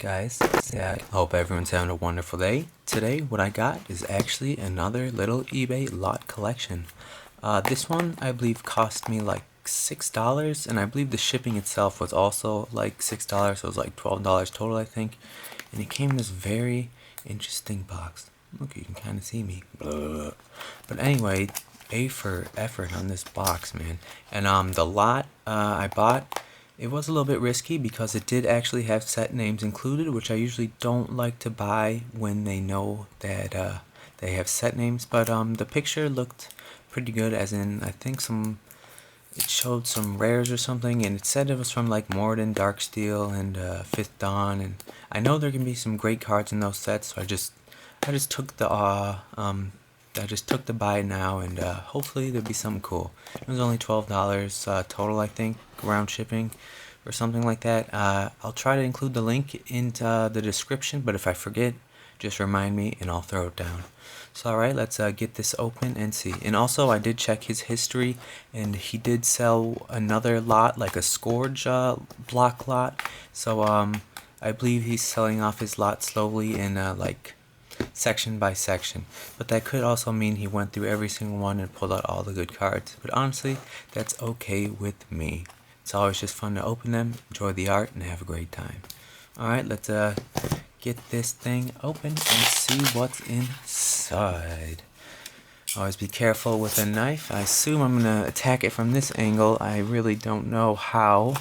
Guys, I hope everyone's having a wonderful day. Today, what I got is actually another little eBay lot collection. This one, I believe, cost me like $6, and I believe the shipping itself was also like $6, so it was like $12 total, I think. And it came in this very interesting box. Look, you can kind of see me. Blah. But anyway, A for effort on this box, man. And the lot I bought, it was a little bit risky because it did actually have set names included, which I usually don't like to buy when they know that they have set names. But the picture looked pretty good, as in I think it showed some rares or something, and it said it was from like Morden, Darksteel, and Fifth Dawn, and I know there can be some great cards in those sets. So I just took the buy now, and hopefully there'll be something cool. It was only $12 total, I think, around shipping or something like that. I'll try to include the link into the description, but if I forget, just remind me and I'll throw it down. So alright, let's get this open and see. And also, I did check his history, and he did sell another lot, like a Scourge block lot. So I believe he's selling off his lot slowly in like section by section, but that could also mean he went through every single one and pulled out all the good cards. But honestly, that's okay with me. It's always just fun to open them, enjoy the art, and have a great time. Alright, let's get this thing open and see what's inside. Always be careful with a knife. I assume I'm gonna attack it from this angle. I really don't know how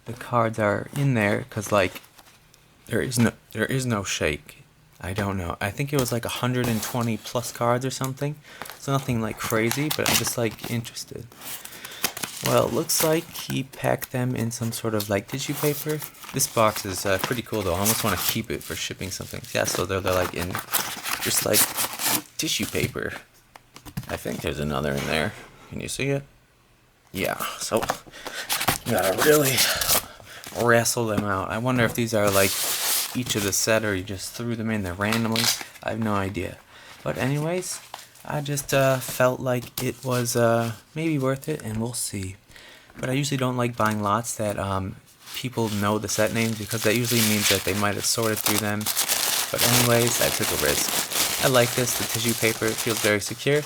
the cards are in there, because like there is no shake. I don't know. I think it was like 120 plus cards or something. So nothing like crazy, but I'm just like interested. Well, it looks like he packed them in some sort of like tissue paper. This box is pretty cool though. I almost want to keep it for shipping something. Yeah, so they're like in just like tissue paper. I think there's another in there. Can you see it? Yeah, so you gotta really wrestle them out. I wonder if these are like each of the set, or you just threw them in there randomly. I have no idea. But anyways, I just felt like it was maybe worth it, and we'll see. But I usually don't like buying lots that people know the set names, because that usually means that they might have sorted through them. But anyways, I took a risk. I like this. The tissue paper feels very secure.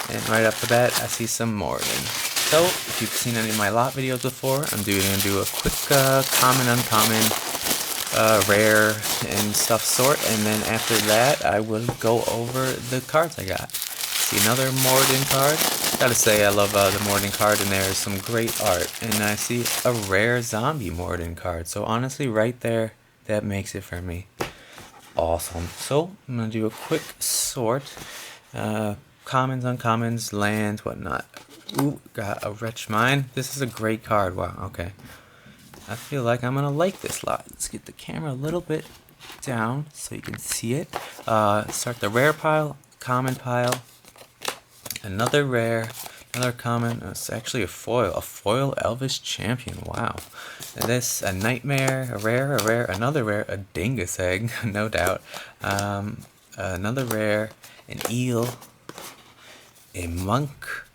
And right off the bat, I see some more. So, if you've seen any of my lot videos before, I'm going to do a quick common, uncommon, rare and stuff sort, and then after that I will go over the cards I got. See another Morden card. Gotta say, I love the Morden card, and there's some great art. And I see a rare zombie Morden card. So honestly, right there, that makes it for me. Awesome. So I'm gonna do a quick sort. Commons, uncommons, lands, whatnot. Ooh, got a Wretch Mine. This is a great card. Wow. Okay. I feel like I'm gonna like this lot. Let's get the camera a little bit down so you can see it. Start the rare pile, common pile, another rare, another common. It's actually a foil Elvish Champion. Wow. And this, a nightmare, a rare, another rare, a dingus egg, no doubt. Another rare, an eel, a monk,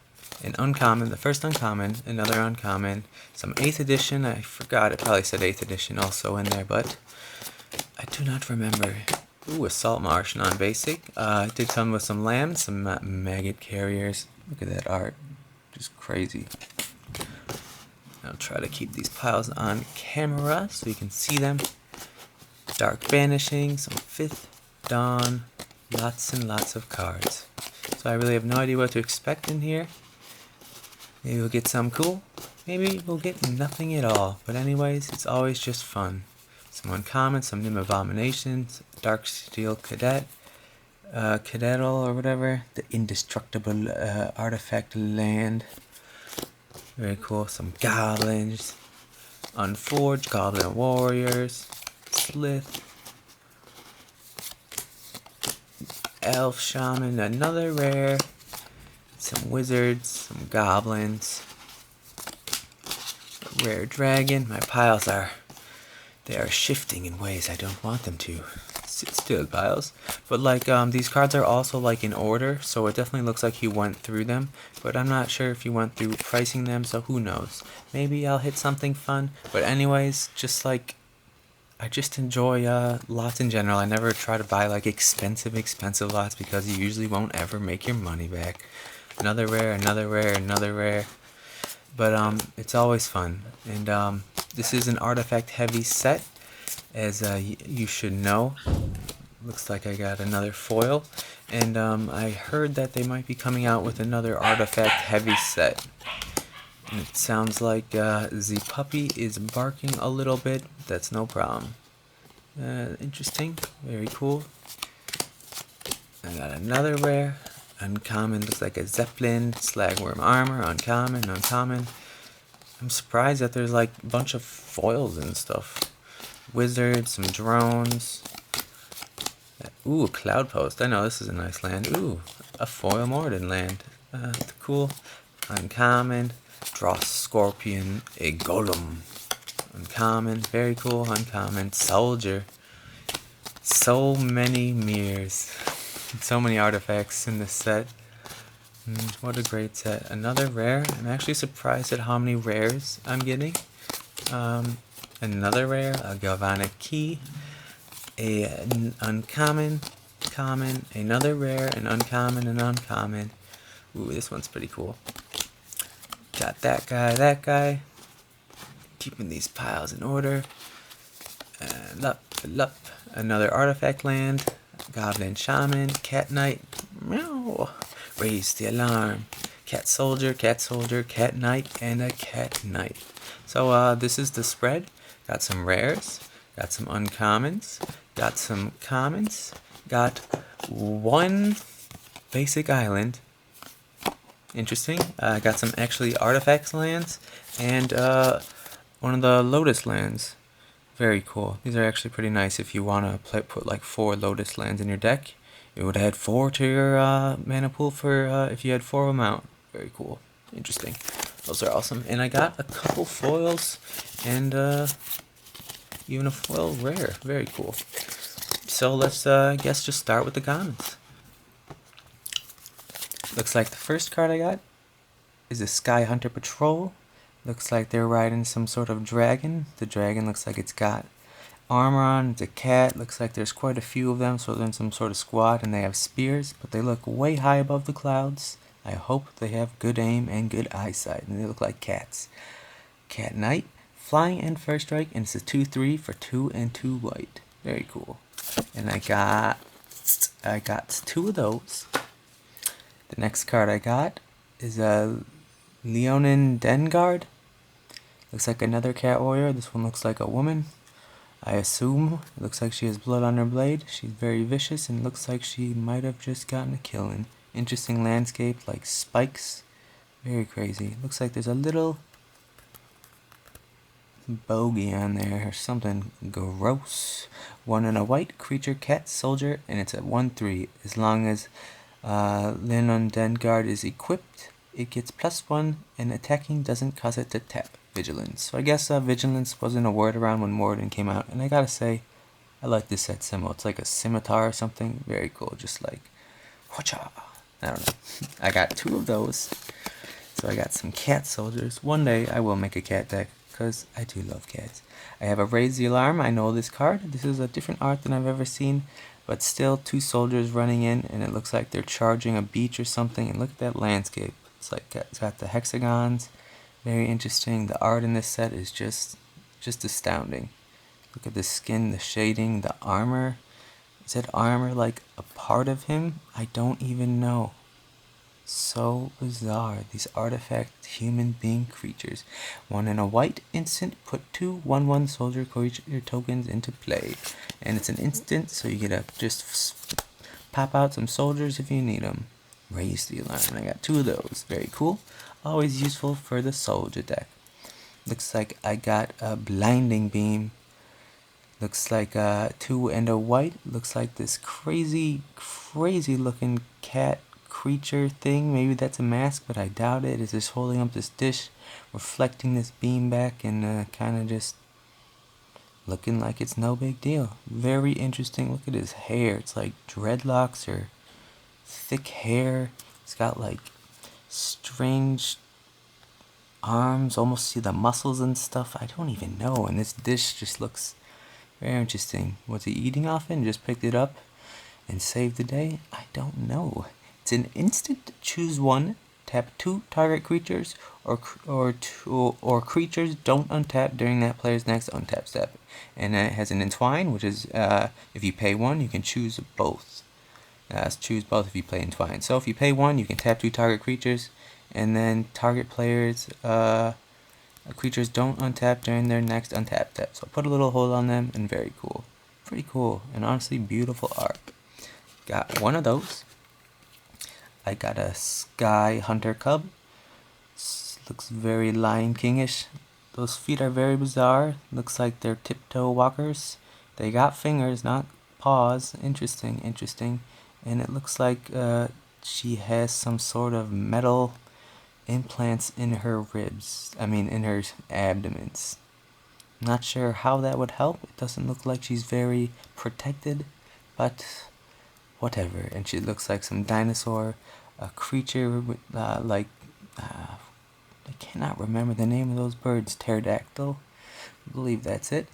an uncommon, the first uncommon, another uncommon, some 8th edition. I forgot, it probably said 8th edition also in there, but I do not remember. Ooh, a Salt Marsh, non-basic. I did come with some lambs, some maggot carriers. Look at that art, just crazy. I'll try to keep these piles on camera so you can see them. Dark Banishing, some 5th Dawn, lots and lots of cards. So I really have no idea what to expect in here. Maybe we'll get some cool. Maybe we'll get nothing at all. But anyways, it's always just fun. Some uncommon, some Nim Abominations, Darksteel Cadet, Cadetal or whatever. The Indestructible Artifact Land. Very cool. Some Goblins, Unforged, Goblin Warriors, Slith, Elf Shaman, another rare. Some wizards, some goblins, a rare dragon. My piles they are shifting in ways I don't want them to. Sit still, piles. But like these cards are also like in order, so it definitely looks like he went through them. But I'm not sure if he went through pricing them, so who knows? Maybe I'll hit something fun. But anyways, just like I just enjoy lots in general. I never try to buy like expensive lots because you usually won't ever make your money back. Another rare, another rare, another rare. But it's always fun. And this is an artifact heavy set, as you should know. Looks like I got another foil, and I heard that they might be coming out with another artifact heavy set. And it sounds like the puppy is barking a little bit. That's no problem. Interesting, very cool. I got another rare, uncommon. Looks like a Zeppelin, Slagworm armor, uncommon, uncommon. I'm surprised that there's like a bunch of foils and stuff. Wizard, some drones. Ooh, a Cloud Post. I know this is a nice land. Ooh, a foil Morden land. Cool. Uncommon. Draw Scorpion, a Golem. Uncommon. Very cool. Uncommon. Soldier. So many mirrors. So many artifacts in this set. What a great set. Another rare. I'm actually surprised at how many rares I'm getting. Another rare. A Galvanic Key. An uncommon, common, another rare, an uncommon, an uncommon. Ooh, this one's pretty cool. Got that guy. Keeping these piles in order. Lup. Another artifact land. Goblin Shaman, Cat Knight. Meow. Raise the alarm. Cat Soldier, Cat Knight, and a Cat Knight. So this is the spread. Got some rares. Got some uncommons, got some commons, got one basic island. Interesting. Got some actually artifacts lands and one of the Lotus lands. Very cool. These are actually pretty nice if you want to put like 4 Lotus lands in your deck. It would add 4 to your mana pool for if you had 4 of them out. Very cool. Interesting. Those are awesome. And I got a couple foils and even a foil rare. Very cool. So let's, I guess, just start with the commons. Looks like the first card I got is a Sky Hunter Patrol. Looks like they're riding some sort of dragon. The dragon looks like it's got armor on. It's a cat. Looks like there's quite a few of them, so they're in some sort of squad, and they have spears, but they look way high above the clouds. I hope they have good aim and good eyesight, and they look like cats. Cat Knight. Flying and first strike, and it's a 2/3 for 2 and 2 white. Very cool. And I got 2 of those. The next card I got is a Leonin Dengard. Looks like another cat warrior. This one looks like a woman. I assume it looks like she has blood on her blade. She's very vicious and looks like she might have just gotten a killing. Interesting landscape like spikes. Very crazy. Looks like there's a little bogey on there or something gross. 1 and a white, creature, cat, soldier, and it's at 1/3. As long as Leonin Dengard is equipped, it gets +1, and attacking doesn't cause it to tap. Vigilance. So I guess vigilance wasn't a word around when Morden came out, and I gotta say, I like this set symbol. It's like a scimitar or something. Very cool. Just like, whatcha. I don't know. I got 2 of those. So I got some cat soldiers. One day I will make a cat deck, because I do love cats. I have a Raise the Alarm. I know this card. This is a different art than I've ever seen, but still 2 soldiers running in, and it looks like they're charging a beach or something, and look at that landscape. It's like it's got the hexagons. Very interesting. The art in this set is just astounding. Look at the skin, the shading, the armor. Is that armor like a part of him? I don't even know. So bizarre. These artifact human being creatures. 1 and a white instant. Put 2 1/1 soldier creature tokens into play. And it's an instant, so you get to just pop out some soldiers if you need them. Raise the Alarm. And I got 2 of those. Very cool. Always useful for the soldier deck. Looks like I got a Blinding Beam. Looks like 2 and a white. Looks like this crazy looking cat creature thing. Maybe that's a mask, but I doubt it. It's just holding up this dish, reflecting this beam back, and kind of just looking like it's no big deal. Very interesting. Look at his hair. It's like dreadlocks or thick hair. It's got like strange arms. Almost see the muscles and stuff. I don't even know. And this dish just looks Very interesting. Was he eating off it and just picked it up and saved the day? I don't know. It's an instant. Choose one. Tap 2 target creatures, or creatures don't untap during that player's next untap step. And it has an entwine, which is if you pay 1, you can choose both. Choose both if you play entwine. So if you pay 1, you can tap 2 target creatures, and then target players creatures don't untap during their next untap step. So put a little hold on them, and very cool. Pretty cool, and honestly beautiful art. Got one of those. I got a Sky Hunter Cub. Looks very Lion Kingish. Those feet are very bizarre. Looks like they're tiptoe walkers. They got fingers, not paws. Interesting, interesting. And it looks like she has some sort of metal implants in her ribs. In her abdomens. Not sure how that would help. It doesn't look like she's very protected, but whatever. And she looks like some dinosaur, a creature with I cannot remember the name of those birds. Pterodactyl, I believe that's it.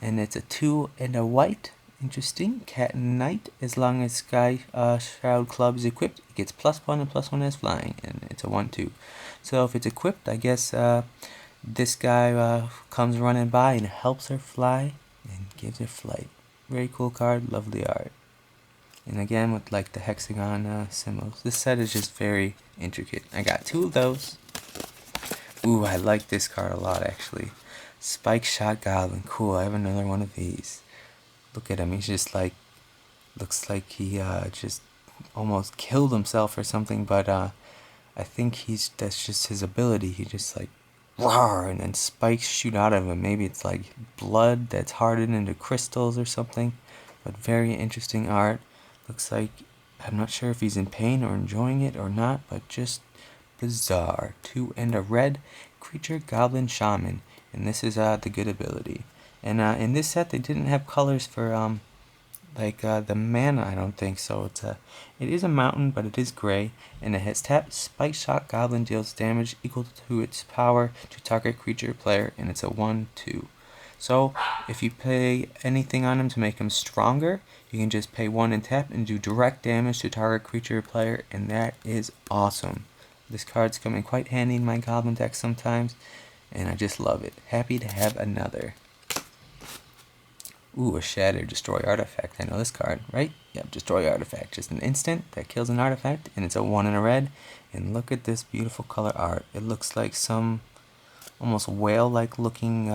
And it's a 2 and a white. Interesting. Cat and Knight. As long as Sky Shroud Club is equipped, it gets +1 and +1 as flying, and it's a 1/2. So if it's equipped, I guess this guy comes running by and helps her fly and gives her flight. Very cool card. Lovely art. And again with like the hexagon symbols. This set is just very intricate. I got 2 of those. Ooh, I like this card a lot actually. Spike Shot Goblin. Cool, I have another one of these. Look at him, he's just like, looks like he just almost killed himself or something, but I think that's just his ability. He just like, roar, and then spikes shoot out of him. Maybe it's like blood that's hardened into crystals or something, but very interesting art. Looks like, I'm not sure if he's in pain or enjoying it or not, but just bizarre. 2 and a red creature goblin shaman, and this is the good ability. And in this set they didn't have colors for the mana. I don't think so. It is a mountain, but it is gray, and it has tap. Spike Shot Goblin deals damage equal to its power to target creature player, and it's a 1/2. So if you pay anything on him to make him stronger, you can just pay 1 and tap and do direct damage to target creature player, and that is awesome. This card's come in quite handy in my goblin deck sometimes, and I just love it. Happy to have another. Ooh, a Shatter Destroy Artifact. I know this card, right? Yep, Destroy Artifact. Just an instant that kills an artifact, and it's a 1 and a red. And look at this beautiful color art. It looks like some almost whale-like looking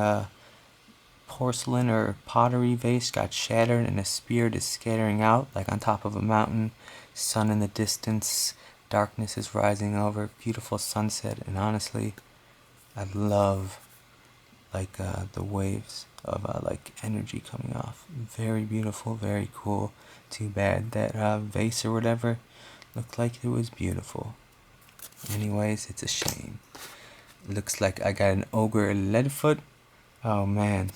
porcelain or pottery vase got shattered, and a spirit is scattering out like on top of a mountain. Sun in the distance. Darkness is rising over. Beautiful sunset. And honestly, I love like the waves of like energy coming off. Very beautiful, very cool. Too bad that vase or whatever looked like it was beautiful. Anyways, it's a shame. Looks like I got an ogre Leadfoot. Oh man,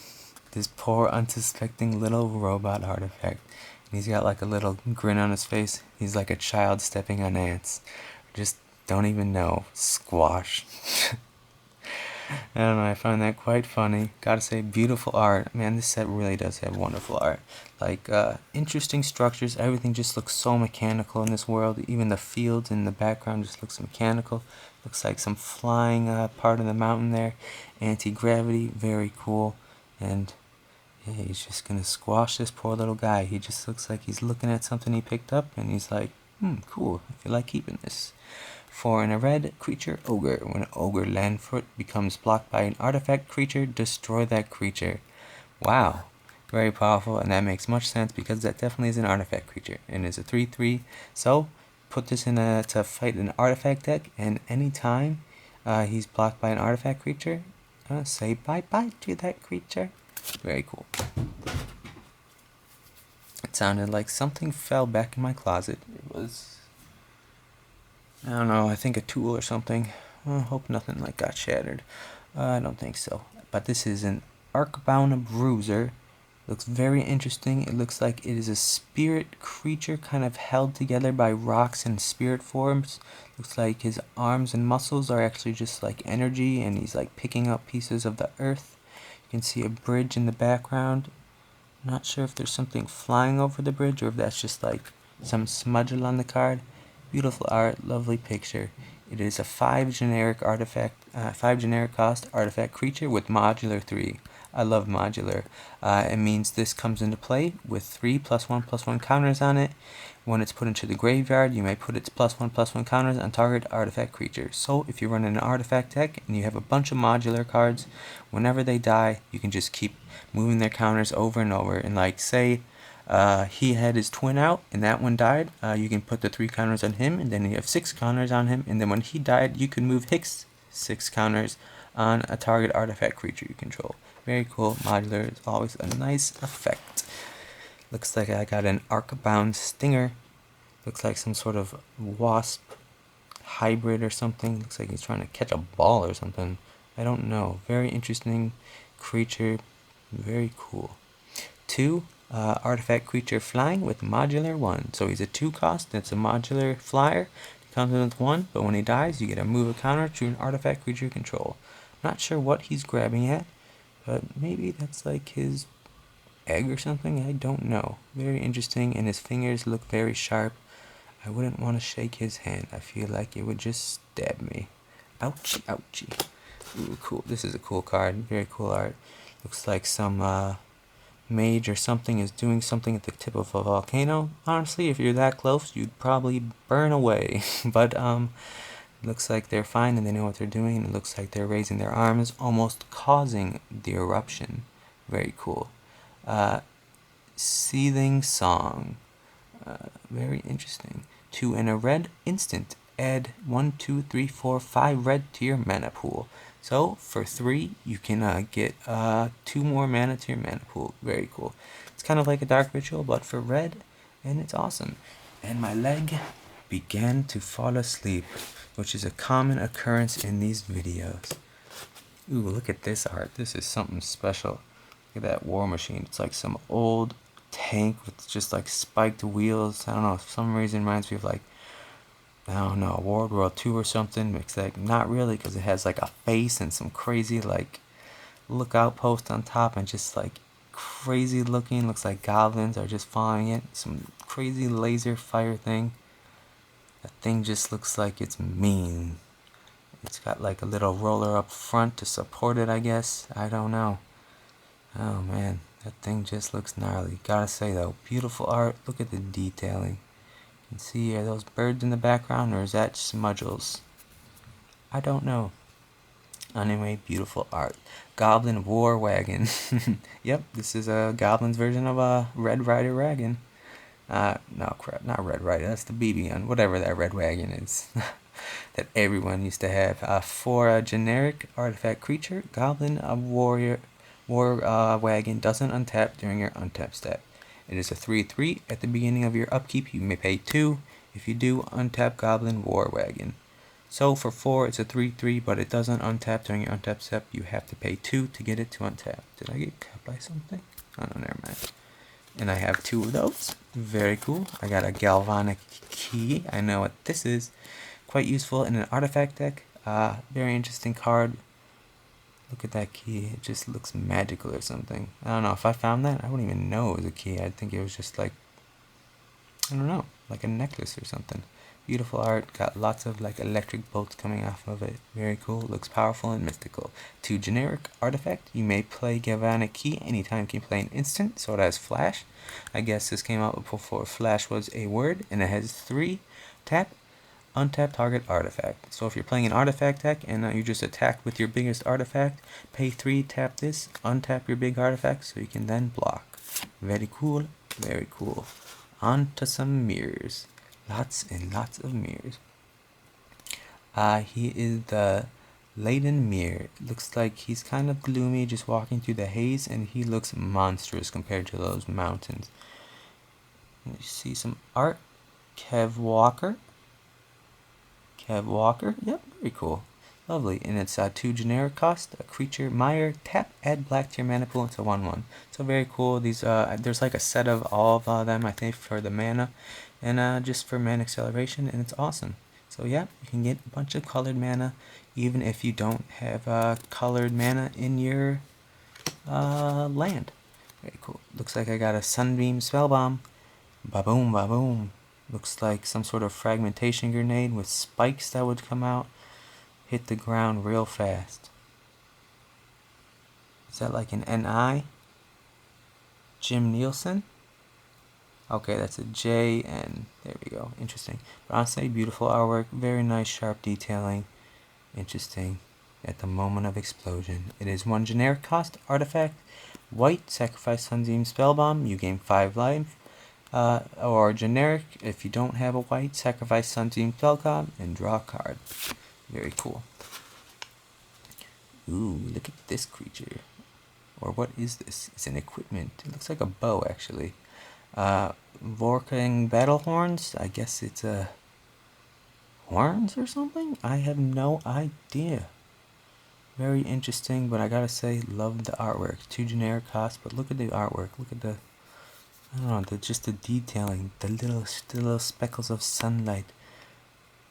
this poor unsuspecting little robot artifact. And he's got like a little grin on his face. He's like a child stepping on ants. Just don't even know. Squash. I don't know, I find that quite funny. Gotta say, beautiful art. Man, this set really does have wonderful art. Like, interesting structures. Everything just looks so mechanical in this world. Even the fields in the background just looks mechanical. Looks like some flying part of the mountain there. Anti-gravity, very cool. And yeah, he's just gonna squash this poor little guy. He just looks like he's looking at something he picked up, and he's like, cool, I feel like keeping this. 4 and a red creature ogre. When ogre Landfoot becomes blocked by an artifact creature, destroy that creature. Wow, very powerful, and that makes much sense because that definitely is an artifact creature, and it's a 3/3. So put this in to fight an artifact deck, and anytime he's blocked by an artifact creature, say bye bye to that creature. Very cool. It sounded like something fell back in my closet. It was, I don't know, I think a tool or something. I hope nothing like got shattered. I don't think so. But this is an Arcbound Bruiser. Looks very interesting. It looks like it is a spirit creature kind of held together by rocks and spirit forms. Looks like his arms and muscles are actually just like energy, and he's like picking up pieces of the earth. You can see a bridge in the background. Not sure if there's something flying over the bridge or if that's just like some smudgel on the card. Beautiful art, lovely picture. It is a 5 generic artifact, 5 generic cost artifact creature with modular 3. I love modular. It means this comes into play with 3 +1/+1 counters on it. When it's put into the graveyard, you may put its +1/+1 counters on target artifact creature. So if you run an artifact deck and you have a bunch of modular cards, whenever they die, you can just keep moving their counters over and over. And like say, he had his twin out and that one died, you can put the 3 counters on him and then you have 6 counters on him, and then when he died you can move his 6 counters on a target artifact creature you control. Very cool. Modular is always a nice effect. Looks like I got an Arc-bound Stinger. Looks like some sort of wasp hybrid or something. Looks like he's trying to catch a ball or something. I don't know. Very interesting creature. Very cool. 2 artifact creature flying with modular 1. So he's a 2 cost. It's a modular flyer. He comes in with 1, but when he dies, you get to move a counter to an artifact creature you control. Not sure what he's grabbing at, but maybe that's like his egg or something. I don't know. Very interesting, and his fingers look very sharp. I wouldn't want to shake his hand. I feel like it would just stab me. Ouchie, ouchie. Ooh, cool. This is a cool card. Very cool art. Looks like some mage or something is doing something at the tip of a volcano. Honestly, if you're that close, you'd probably burn away. But looks like they're fine and they know what they're doing. And it looks like they're raising their arms, almost causing the eruption. Very cool. Seething Song. Very interesting. 2 and a red instant. Add 1, 2, 3, 4, 5 red to your mana pool. So for 3, you can get 2 more mana to your mana pool. Very cool. It's kind of like a Dark Ritual, but for red, and it's awesome. And my leg began to fall asleep, which is a common occurrence in these videos. Ooh, look at this art. This is something special. Look at that War Machine. It's like some old tank with just like spiked wheels. I don't know, for some reason it reminds me of like, I don't know, World War II or something. It's like not really, because it has like a face and some crazy like lookout post on top and just like crazy looking. Looks like goblins are just following it. Some crazy laser fire thing. That thing just looks like it's mean. It's got like a little roller up front to support it, I guess. I don't know. Oh man, that thing just looks gnarly. Gotta say though, beautiful art. Look at the detailing. You can see, are those birds in the background or is that smudgels? I don't know. Anyway, beautiful art. Goblin War Wagon. Yep, this is a Goblin's version of a Red Rider wagon. No crap, not Red Rider. That's the BB gun. Whatever that red wagon is. That everyone used to have. For a generic artifact creature, Goblin War Wagon doesn't untap during your untap step. It is a 3/3. At the beginning of your upkeep, you may pay 2. If you do, untap Goblin War Wagon. So for 4, it's a 3/3, but it doesn't untap during your untap step. You have to pay 2 to get it to untap. Did I get cut by something? Oh no, never mind. And I have 2 of those. Very cool. I got a Galvanic Key. I know what this is. Quite useful in an artifact deck. Very interesting card. Look at that key. It just looks magical or something. I don't know. If I found that, I wouldn't even know it was a key. I'd think it was just like, I don't know, like a necklace or something. Beautiful art. Got lots of like electric bolts coming off of it. Very cool. Looks powerful and mystical. 2 generic artifact. You may play Galvanic Key anytime you can play an instant, so it has flash. I guess this came out before flash was a word, and it has 3 tap. Untap target artifact. So if you're playing an artifact deck and you just attack with your biggest artifact, pay 3, tap this, untap your big artifact so you can then block. Very cool, very cool. On to some mirrors. Lots and lots of mirrors. He is the Laden Mirror. It looks like he's kind of gloomy, just walking through the haze, and he looks monstrous compared to those mountains. You see some art. Kev Walker. Yep, very cool. Lovely. And it's 2 generic cost, a creature, Mire, tap, add black to your mana pool. It's a 1/1. So very cool. These there's like a set of all of them, I think, for the mana, and just for mana acceleration, and it's awesome. So yeah, you can get a bunch of colored mana, even if you don't have colored mana in your land. Very cool. Looks like I got a Sunbeam Spellbomb. Ba-boom, ba-boom. Looks like some sort of fragmentation grenade with spikes that would come out. Hit the ground real fast. Is that like an NI? Jim Nielsen? Okay, that's a J, and there we go. Interesting. But honestly, beautiful artwork. Very nice, sharp detailing. Interesting. At the moment of explosion. It is 1 generic cost artifact. White, sacrifice Sunbeam Spellbomb. You gain 5 life. Or generic, if you don't have a white, sacrifice Sunbeam Spellbomb and draw a card. Very cool. Ooh, look at this creature. Or what is this? It's an equipment. It looks like a bow, actually. Vorking Battle Horns. I guess it's horns or something? I have no idea. Very interesting, but I gotta say, love the artwork. 2 generic costs, but look at the artwork. Look at the, I don't know, just the detailing. The little speckles of sunlight.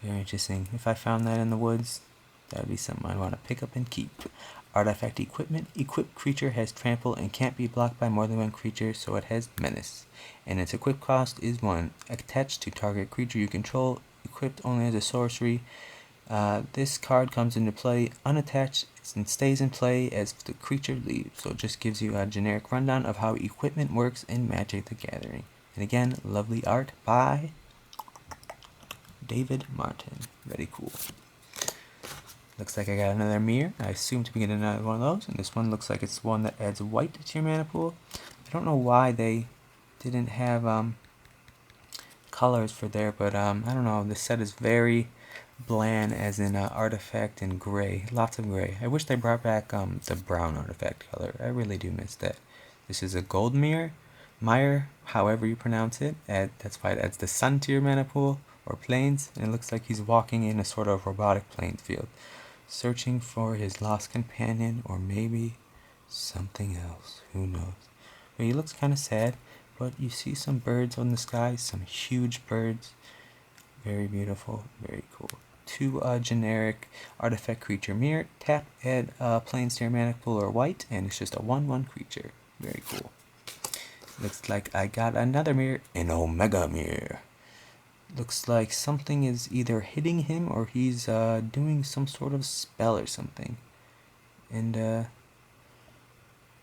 Very interesting. If I found that in the woods, that would be something I'd want to pick up and keep. Artifact equipment. Equipped creature has trample and can't be blocked by more than 1 creature, so it has menace. And its equip cost is 1. Attached to target creature you control. Equipped only as a sorcery. This card comes into play unattached and stays in play as the creature leaves. So it just gives you a generic rundown of how equipment works in Magic the Gathering. And again, lovely art by David Martin. Very cool. Looks like I got another mirror. I assume to be getting another one of those. And this one looks like it's one that adds white to your mana pool. I don't know why they didn't have colors for there, but I don't know. This set is very bland, as in artifact and gray. Lots of gray. I wish they brought back the brown artifact color. I really do miss that. This is a gold mirror. Meyer, however you pronounce it. That's why it adds the sun to your mana pool or planes. And it looks like he's walking in a sort of robotic plains field, searching for his lost companion, or maybe something else. Who knows? But he looks kind of sad, but you see some birds on the sky, some huge birds. Very beautiful, very cool. 2 generic artifact creature mirror. Tap, add planes to your mana pool or white, and it's just a 1/1 creature. Very cool. Looks like I got another mirror, an Omega mirror. Looks like something is either hitting him or he's doing some sort of spell or something. And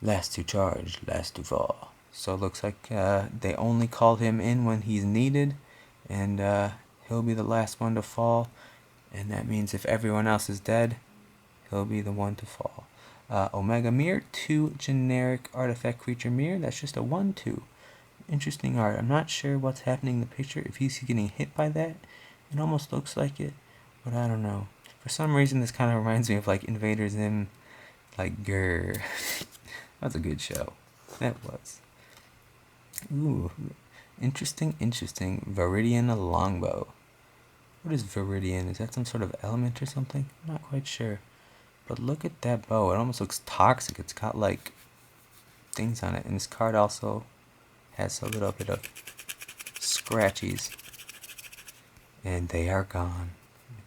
last to charge, last to fall. So it looks like they only call him in when he's needed, and he'll be the last one to fall. And that means if everyone else is dead, he'll be the one to fall. Omega Mirror, 2 generic artifact creature mirror. That's just a 1/2. Interesting art. I'm not sure what's happening in the picture. If he's getting hit by that, it almost looks like it, but I don't know. For some reason, this kind of reminds me of like Invader Zim, like grr. That's a good show. That was. Ooh, interesting. Viridian Longbow. What is Viridian? Is that some sort of element or something? I'm not quite sure. But look at that bow. It almost looks toxic. It's got like things on it. And this card also has a little bit of scratchies. And they are gone.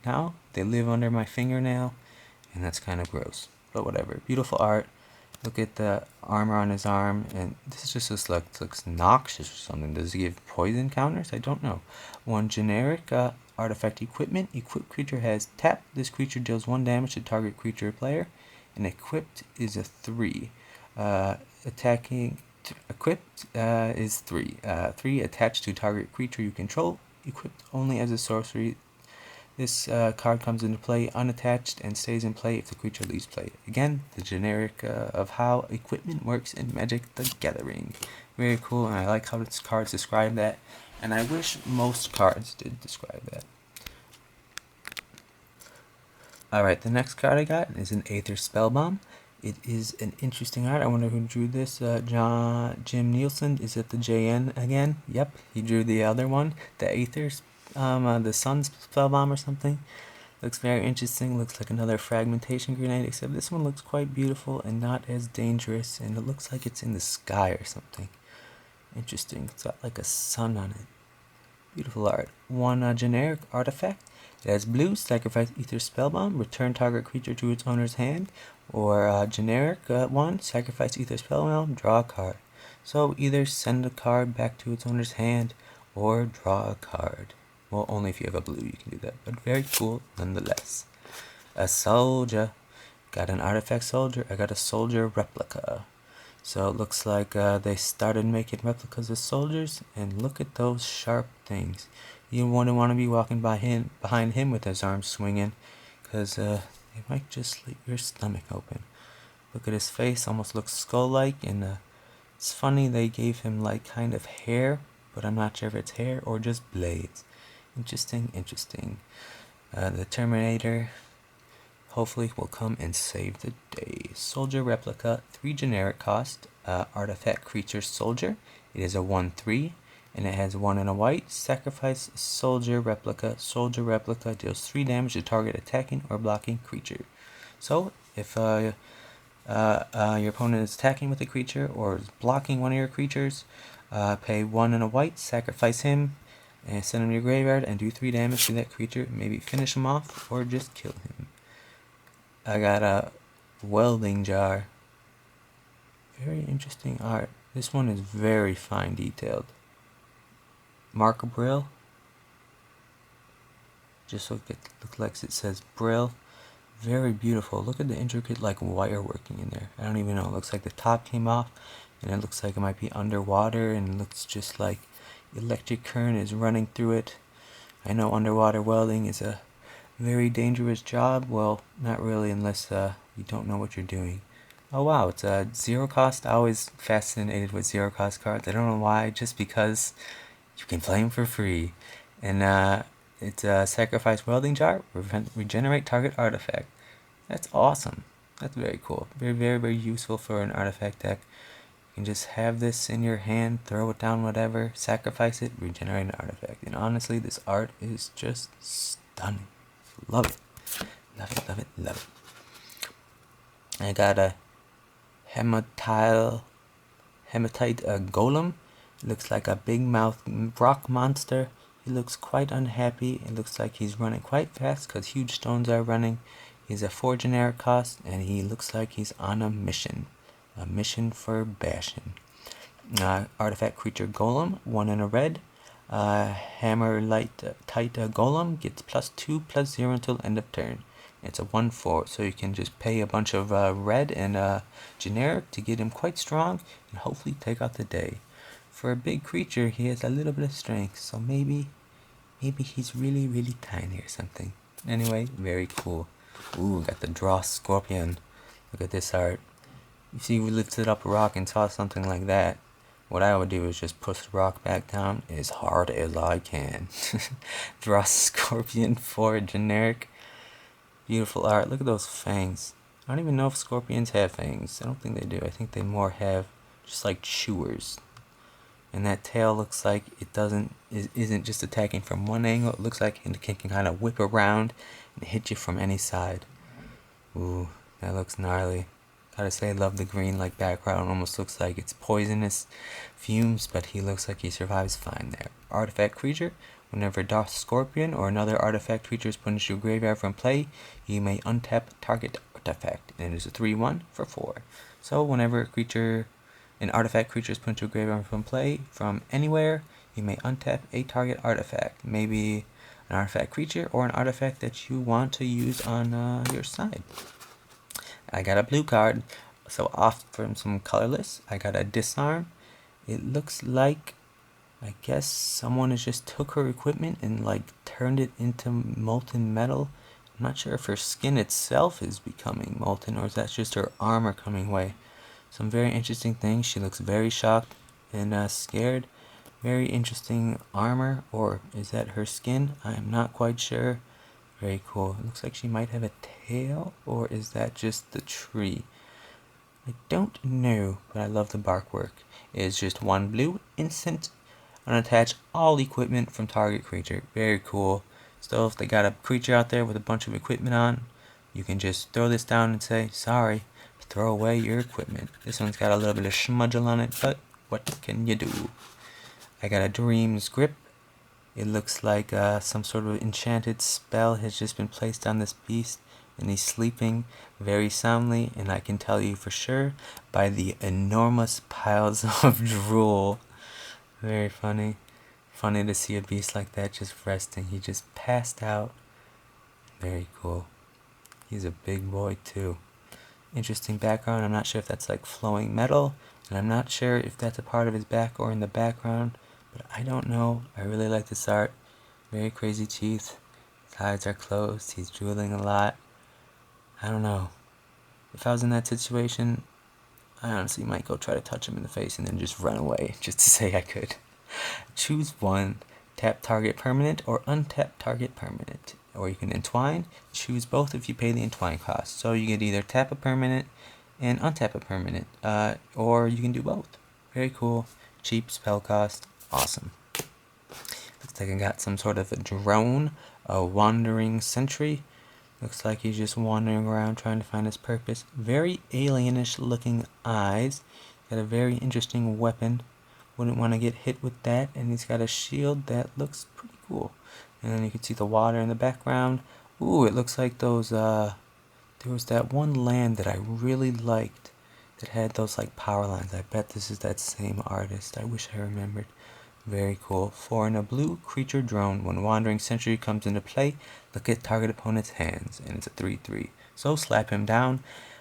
Now they live under my fingernail, and that's kind of gross. But whatever. Beautiful art. Look at the armor on his arm, and this just looks noxious or something. Does he give poison counters? I don't know. 1 generic artifact equipment. Equipped creature has tap. This creature deals 1 damage to target creature or player. And equipped is a 3. Equipped is 3. 3 attached to target creature you control. Equipped only as a sorcery. This card comes into play unattached and stays in play if the creature leaves play. Again, the generic of how equipment works in Magic the Gathering. Very cool, and I like how this cards describe that. And I wish most cards did describe that. Alright, the next card I got is an Aether Spellbomb. It is an interesting art. I wonder who drew this. Jim Nielsen. Is it the JN again? Yep, he drew the other one. The Aether the Sun Spellbomb or something. Looks very interesting. Looks like another fragmentation grenade, except this one looks quite beautiful and not as dangerous, and it looks like it's in the sky or something. Interesting. It's got like a sun on it. Beautiful art. 1 generic artifact. It has blue, sacrifice Aether Spellbomb, return target creature to its owner's hand, or generic 1, sacrifice Aether Spellbomb, draw a card. So either send a card back to its owner's hand or draw a card. Well, only if you have a blue you can do that, but very cool nonetheless. A soldier. Got an artifact soldier. I got a soldier replica. So it looks like they started making replicas of soldiers, and look at those sharp things. You wouldn't want to be walking behind him with his arms swinging, because it might just slit your stomach open. Look at his face, almost looks skull-like, and it's funny they gave him like kind of hair, but I'm not sure if it's hair or just blades. Interesting, interesting. The Terminator hopefully will come and save the day. Soldier replica, 3 generic cost, artifact creature soldier. It is a 1/3, and it has 1 and a white. Sacrifice soldier replica. Soldier replica deals 3 damage to target attacking or blocking creature. So if your opponent is attacking with a creature or is blocking one of your creatures, pay 1 and a white, sacrifice him, and send him to your graveyard and do 3 damage to that creature. Maybe finish him off or just kill him. I got a welding jar. Very interesting art. This one is very fine detailed. Marker Brill. Just look like it says Brill. Very beautiful. Look at the intricate like wire working in there. I don't even know. It looks like the top came off, and it looks like it might be underwater, and it looks just like electric current is running through it. I know underwater welding is a very dangerous job. Well, not really unless you don't know what you're doing. Oh wow, it's a 0 cost. I always fascinated with 0 cost cards. I don't know why, just because you can play them for free. And it's a sacrifice welding jar, regenerate target artifact. That's awesome. That's very cool. Very, very, very useful for an artifact deck. You can just have this in your hand, throw it down, whatever, sacrifice it, regenerate an artifact. And honestly, this art is just stunning. Love it. Love it, love it, love it. I got a hematite golem. It looks like a big mouth rock monster. He looks quite unhappy. It looks like he's running quite fast because huge stones are running. He's a 4 generic cost, and he looks like he's on a mission. A mission for bashing. Artifact creature golem, 1 and a red. Hammer light tight golem gets +2/+0 until end of turn. It's a 1/4, so you can just pay a bunch of red and generic to get him quite strong and hopefully take out the day. For a big creature, he has a little bit of strength, so maybe he's really, really tiny or something. Anyway, very cool. Ooh, got the draw scorpion. Look at this art. You see, we lifted up a rock and saw something like that. What I would do is just push the rock back down as hard as I can. Draw scorpion for a generic. Beautiful art. Look at those fangs. I don't even know if scorpions have fangs. I don't think they do. I think they more have just like chewers. And that tail looks like it isn't just attacking from one angle. It looks like it can kind of whip around and hit you from any side. Ooh, that looks gnarly. Gotta say, I love the green like background. Almost looks like it's poisonous fumes, but he looks like he survives fine there. Artifact creature. Whenever Dark Scorpion or another artifact creature is put into your graveyard from play, you may untap target artifact. And it is a 3/1 for 4. So whenever an artifact creature is put into your graveyard from play from anywhere, you may untap a target artifact. Maybe an artifact creature or an artifact that you want to use on your side. I got a blue card, so off from some colorless, I got a disarm. It looks like, I guess someone has just took her equipment and like turned it into molten metal. I'm not sure if her skin itself is becoming molten or is that just her armor coming away. Some very interesting things. She looks very shocked and scared. Very interesting armor, or is that her skin? I am not quite sure. Very cool. It looks like she might have a tail, or is that just the tree? I don't know, but I love the bark work. It is just 1 blue, instant, unattach all equipment from target creature. Very cool. So if they got a creature out there with a bunch of equipment on, you can just throw this down and say, sorry, throw away your equipment. This one's got a little bit of schmudgel on it, but what can you do? I got a Dream's Grip. It looks like some sort of enchanted spell has just been placed on this beast. and he's sleeping very soundly, and I can tell you for sure by the enormous piles of drool. Very funny. Funny to see a beast like that just resting. He just passed out. Very cool. He's a big boy too. Interesting background. I'm not sure if that's like flowing metal, and I'm not sure if that's a part of his back or in the background, but I don't know. I really like this art. Very crazy teeth. His eyes are closed. He's drooling a lot. I don't know. If I was in that situation, I honestly might go try to touch him in the face and then just run away, just to say I could. Choose one. Tap target permanent or untap target permanent. Or you can entwine. Choose both if you pay the entwine cost. So you can either tap a permanent and untap a permanent. Or you can do both. Very cool. Cheap spell cost. Awesome. Looks like I got some sort of a drone. A wandering sentry. Looks like he's just wandering around trying to find his purpose. Very alienish looking eyes. Got a very interesting weapon. Wouldn't want to get hit with that. And he's got a shield that looks pretty cool. And then you can see the water in the background. Ooh, it looks like those, there was that one land that I really liked that had those like power lines. I bet this is that same artist. I wish I remembered. Very cool. 4 and a blue, creature drone. When Wandering Sentry comes into play, look at target opponent's hands. And it's a 3/3. So slap him down,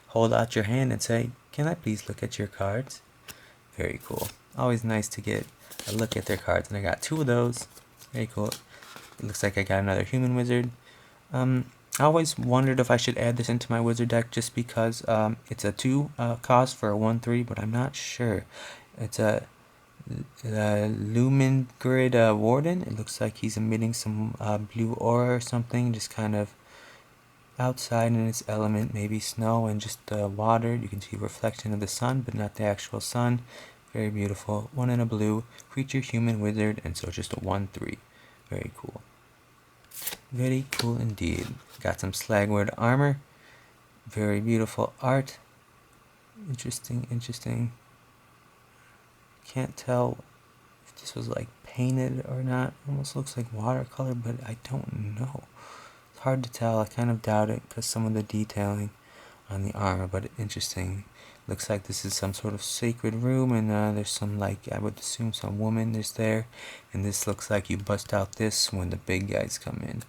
hold out your hand and say, "Can I please look at your cards?" Very cool. Always nice to get a look at their cards. And I got 2 of those. Very cool. It looks like I got another human wizard. I always wondered if I should add this into my wizard deck just because it's a 2 cost for a 1/3, but I'm not sure. It's a Lumen Grid Warden. It looks like he's emitting some blue aura or something, just kind of outside in its element, maybe snow and just water. You can see a reflection of the sun, but not the actual sun. Very beautiful. 1 in a blue, creature, human, wizard, and so just a 1/3. Very cool. Very cool indeed. Got some slagwood armor. Very beautiful art. Interesting. Can't tell if this was like painted or not. Almost looks like watercolor, but I don't know. It's hard to tell. I kind of doubt it because some of the detailing on the armor, but interesting. Looks like this is some sort of sacred room, and there's some, like, I would assume some woman is there, and this looks like you bust out this when the big guys come in.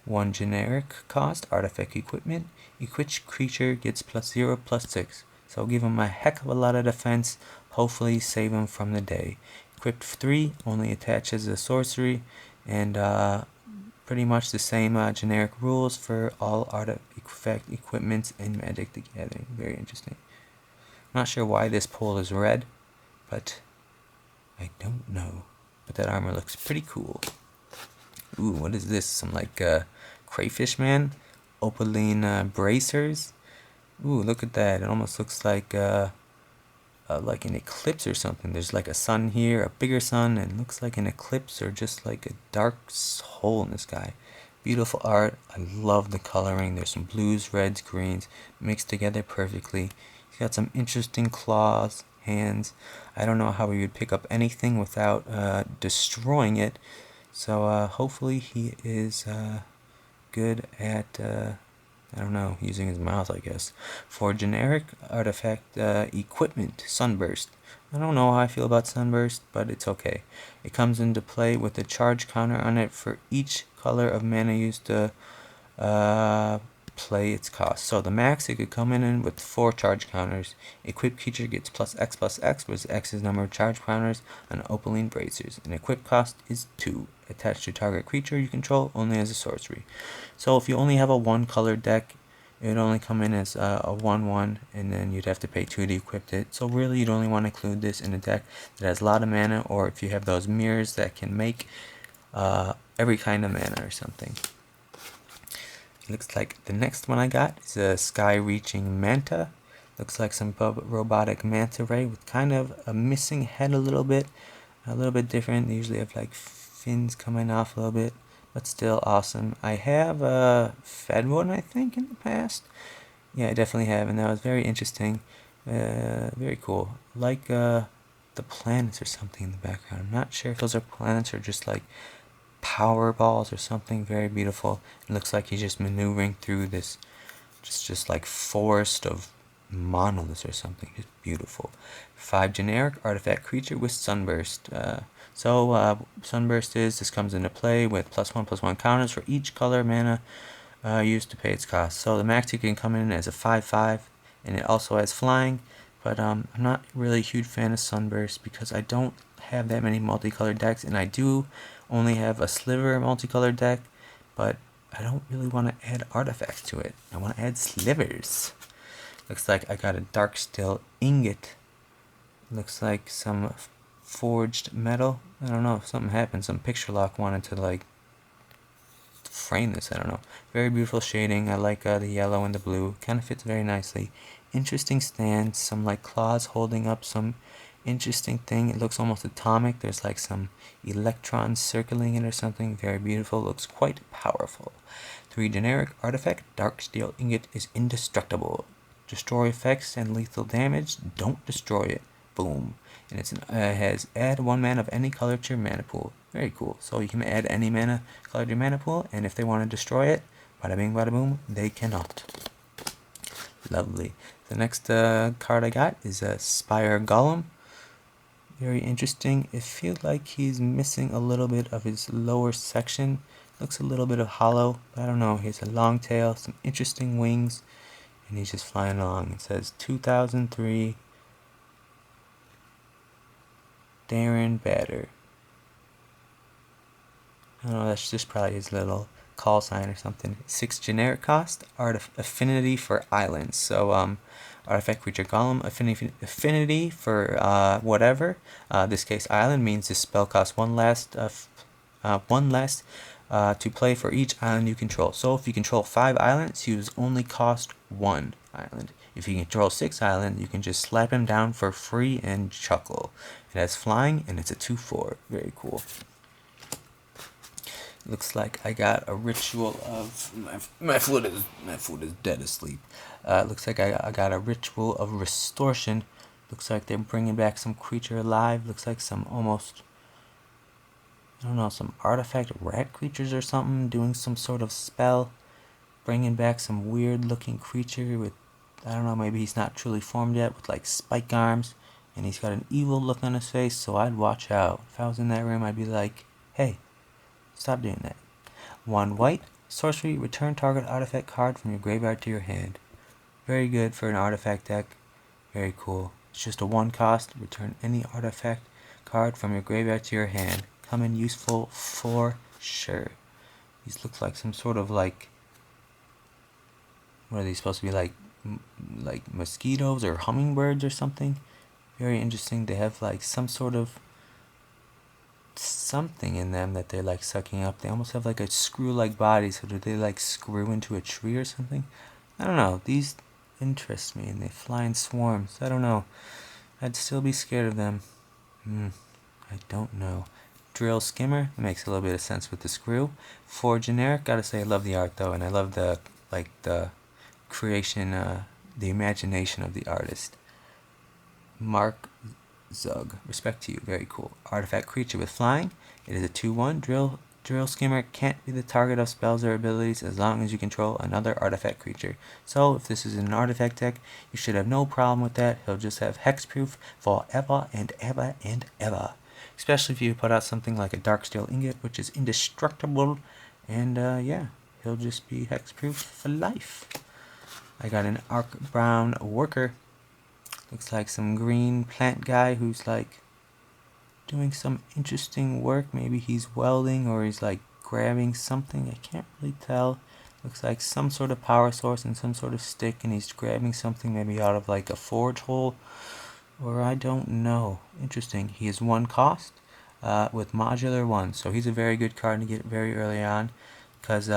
1 generic cost, artifact equipment. Each creature gets +0/+6, so give him a heck of a lot of defense, hopefully save him from the day. Equipped 3, only attaches a sorcery, and pretty much the same generic rules for all artifact equipments in Magic the Gathering. Very interesting. Not sure why this pole is red, but I don't know. But that armor looks pretty cool. Ooh, what is this? Some like crayfish man? Opaline bracers? Ooh, look at that. It almost looks like an eclipse or something. There's like a sun here, a bigger sun, and it looks like an eclipse or just like a dark hole in the sky. Beautiful art. I love the coloring. There's some blues, reds, greens mixed together perfectly. He's got some interesting claws, hands. I don't know how he would pick up anything without destroying it. So hopefully he is good at, I don't know, using his mouth, I guess. For generic artifact equipment, Sunburst. I don't know how I feel about Sunburst, but it's okay. It comes into play with a charge counter on it for each color of mana used to play its cost. So the max, it could come in with 4 charge counters. Equipped creature gets +X/+X, which is X's number of charge counters on Opaline bracers. And equipped cost is 2. Attached to target creature you control only as a sorcery. So if you only have a 1-color deck, it would only come in as a 1/1, and then you'd have to pay 2 to equip it. So really, you'd only want to include this in a deck that has a lot of mana, or if you have those mirrors that can make every kind of mana or something. It looks like the next one I got is a sky-reaching manta. Looks like some robotic manta ray with kind of a missing head a little bit different. They usually have like fins coming off a little bit, but still awesome. I have fed one, I think, in the past. Yeah, I definitely have, and that was very interesting. Very cool. Like the planets or something in the background. I'm not sure if those are planets or just like power balls or something. Very beautiful. It looks like he's just maneuvering through this just like forest of monoliths or something. Just beautiful. 5 generic artifact creature with Sunburst. Sunburst this comes into play with +1/+1 counters for each color mana used to pay its cost. So the max you can come in as a 5/5, and it also has flying. But I'm not really a huge fan of Sunburst because I don't have that many multicolored decks, and I do only have a sliver multicolored deck, but I don't really want to add artifacts to it. I want to add slivers. Looks like I got a Darksteel Ingot. Looks like some forged metal. I don't know if something happened. Some picture lock wanted to like frame this. I don't know. Very beautiful shading. I like the yellow and the blue. Kind of fits very nicely. Interesting stance. Some like claws holding up some interesting thing. It looks almost atomic. There's like some electrons circling it or something. Very beautiful. Looks quite powerful. 3 generic artifact. Darksteel Ingot is indestructible. Destroy effects and lethal damage. Don't destroy it. Boom. And it has add 1 mana of any color to your mana pool. Very cool. So you can add any mana color to your mana pool, and if they want to destroy it, bada bing bada boom, they cannot. Lovely. The next card I got is a Spire Golem. Very interesting. It feels like he's missing a little bit of his lower section. Looks a little bit of hollow, but I don't know. He has a long tail, some interesting wings, and he's just flying along. It says 2003 Darren Batter. I don't know, that's just probably his little call sign or something. 6 generic cost, affinity for islands. So artifact creature golem, affinity for whatever. This case island means this spell costs one less to play for each island you control. So if you control 5 islands, you only cost 1 island. If you control 6 islands, you can just slap him down for free and chuckle. It has flying and it's a 2/4. Very cool. Looks like I got a ritual of my foot is dead asleep. Looks like I got a ritual of restoration. Looks like they're bringing back some creature alive. Looks like some almost, I don't know, some artifact rat creatures or something doing some sort of spell, bringing back some weird looking creature with, I don't know, maybe he's not truly formed yet, with like spike arms, and he's got an evil look on his face. So I'd watch out. If I was in that room, I'd be like, hey, stop doing that. 1 white, sorcery, return target artifact card from your graveyard to your hand. Very good for an artifact deck. Very cool. It's just a 1 cost, return any artifact card from your graveyard to your hand. Come in useful for sure. These look like some sort of like, what are these supposed to be, like mosquitoes or hummingbirds or something? Very interesting. They have like some sort of something in them that they're like sucking up. They almost have like a screw-like body, so do they like screw into a tree or something? I don't know. These interest me, and they fly in swarms. I don't know. I'd still be scared of them. I don't know. Drill Skimmer, it makes a little bit of sense with the screw. 4 generic, gotta say I love the art though, and I love the creation, the imagination of the artist. Mark Zug, respect to you, very cool. Artifact creature with flying. It is a 2/1. Drill Skimmer can't be the target of spells or abilities as long as you control another artifact creature. So if this is an artifact deck, you should have no problem with that. He'll just have hexproof forever and ever and ever. Especially if you put out something like a Darksteel Ingot, which is indestructible, and yeah, he'll just be hexproof for life. I got an Arc Brown Worker. Looks like some green plant guy who's like doing some interesting work. Maybe he's welding or he's like grabbing something. I can't really tell. Looks like some sort of power source and some sort of stick, and he's grabbing something maybe out of like a forge hole, or I don't know. Interesting. He is 1 cost with modular 1, so he's a very good card to get very early on, because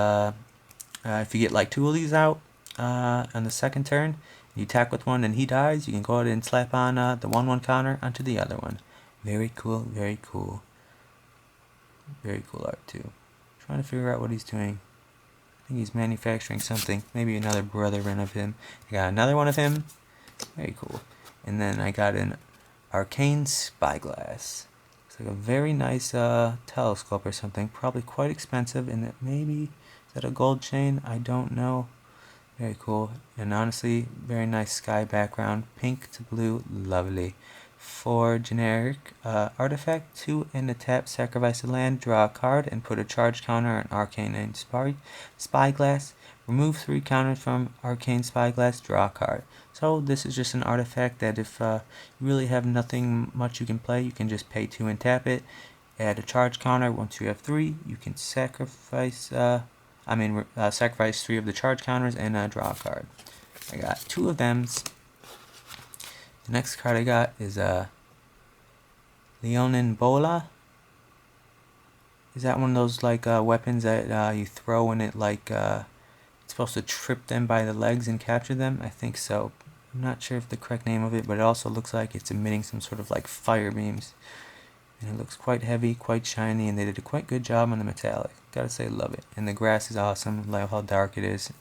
if you get like 2 of these out on the second turn, you attack with 1 and he dies, you can go ahead and slap on the 1/1 counter onto the other one. Very cool, very cool. Very cool art too. Trying to figure out what he's doing. I think he's manufacturing something. Maybe another brethren of him. I got another one of him. Very cool. And then I got an Arcane Spyglass. It's like a very nice telescope or something. Probably quite expensive, and that maybe, is that a gold chain? I don't know. Very cool. And honestly, very nice sky background. Pink to blue, lovely. For generic artifact, 2 and a tap, sacrifice a land, draw a card, and put a charge counter on Arcane Spyglass. Remove 3 counters from Arcane Spyglass, draw a card. So this is just an artifact that if you really have nothing much you can play, you can just pay 2 and tap it. Add a charge counter. Once you have 3, you can sacrifice sacrifice 3 of the charge counters and draw a card. I got 2 of them. The next card I got is Leonin Bola. Is that one of those like weapons that you throw and it like it's supposed to trip them by the legs and capture them? I think so. I'm not sure if the correct name of it, but it also looks like it's emitting some sort of like fire beams. And it looks quite heavy, quite shiny, and they did a quite good job on the metallic. Gotta say, love it. And the grass is awesome. Love how dark it is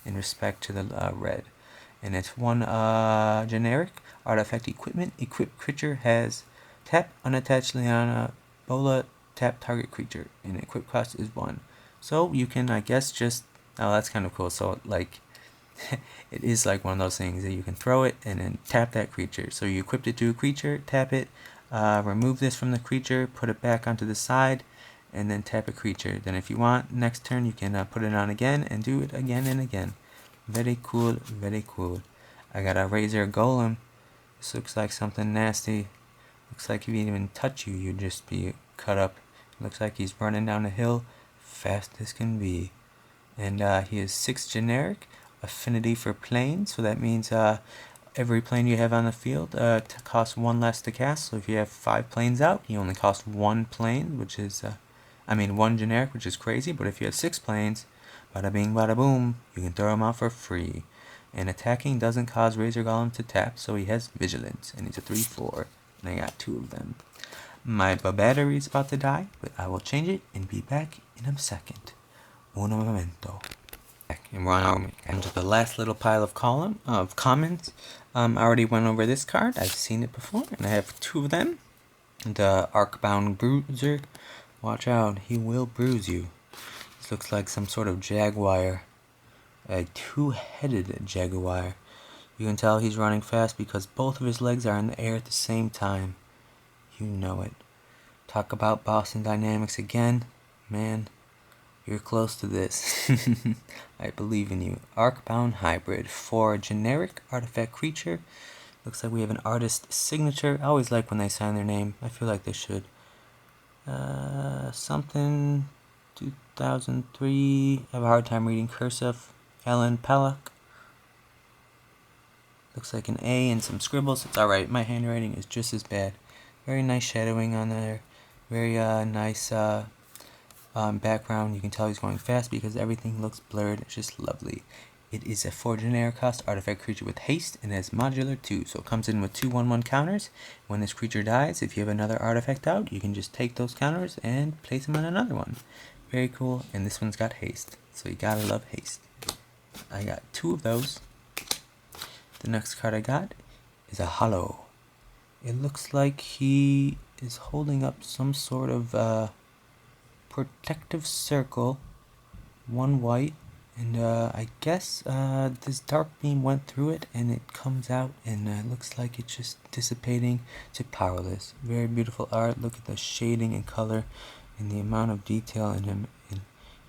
in respect to the red. And it's one generic artifact equipment. Equipped creature has tap unattached Liana Bola, tap target creature, and equip cost is 1. So you can, I guess, just that's kind of cool. So like it is like one of those things that you can throw it and then tap that creature. So you equipped it to a creature, tap it, remove this from the creature, put it back onto the side, and then tap a creature. Then if you want, next turn you can put it on again and do it again and again. Very cool, very cool. I got a Razor Golem. This looks like something nasty. Looks like if he even touch you, you'd just be cut up. Looks like he's running down a hill fast as can be. And he is 6 generic, affinity for plane, so that means every plane you have on the field costs 1 less to cast. So if you have 5 planes out, you only cost 1 plane, which is 1 generic, which is crazy. But if you have 6 planes, bada bing bada boom, you can throw them out for free. And attacking doesn't cause Razor Golem to tap, so he has vigilance, and he's a 3/4. And I got 2 of them. My battery's about to die, but I will change it and be back in a second. Un momento. And we're on into the last little pile of commons. I already went over this card. I've seen it before, and I have 2 of them. The Arcbound Bruiser. Watch out, he will bruise you. This looks like some sort of jaguar. A 2-headed jaguar. You can tell he's running fast because both of his legs are in the air at the same time. You know it. Talk about Boston Dynamics again. Man, you're close to this. I believe in you. Arcbound Hybrid. For a generic artifact creature. Looks like we have an artist signature. I always like when they sign their name. I feel like they should. Something 2003. I have a hard time reading cursive. Alan Palak. Looks like an A and some scribbles. It's alright. My handwriting is just as bad. Very nice shadowing on there. Very nice background. You can tell he's going fast because everything looks blurred. It's just lovely. It is a 4 generic cost artifact creature with haste and has modular 2. So it comes in with 2 1/1 counters. When this creature dies, if you have another artifact out, you can just take those counters and place them on another one. Very cool. And this one's got haste. So you gotta love haste. I got 2 of those. The next card I got is a Hollow. It looks like he is holding up some sort of protective circle. 1 white. And I guess this dark beam went through it and it comes out and it looks like it's just dissipating to powerless. Very beautiful art. Look at the shading and color and the amount of detail in him. And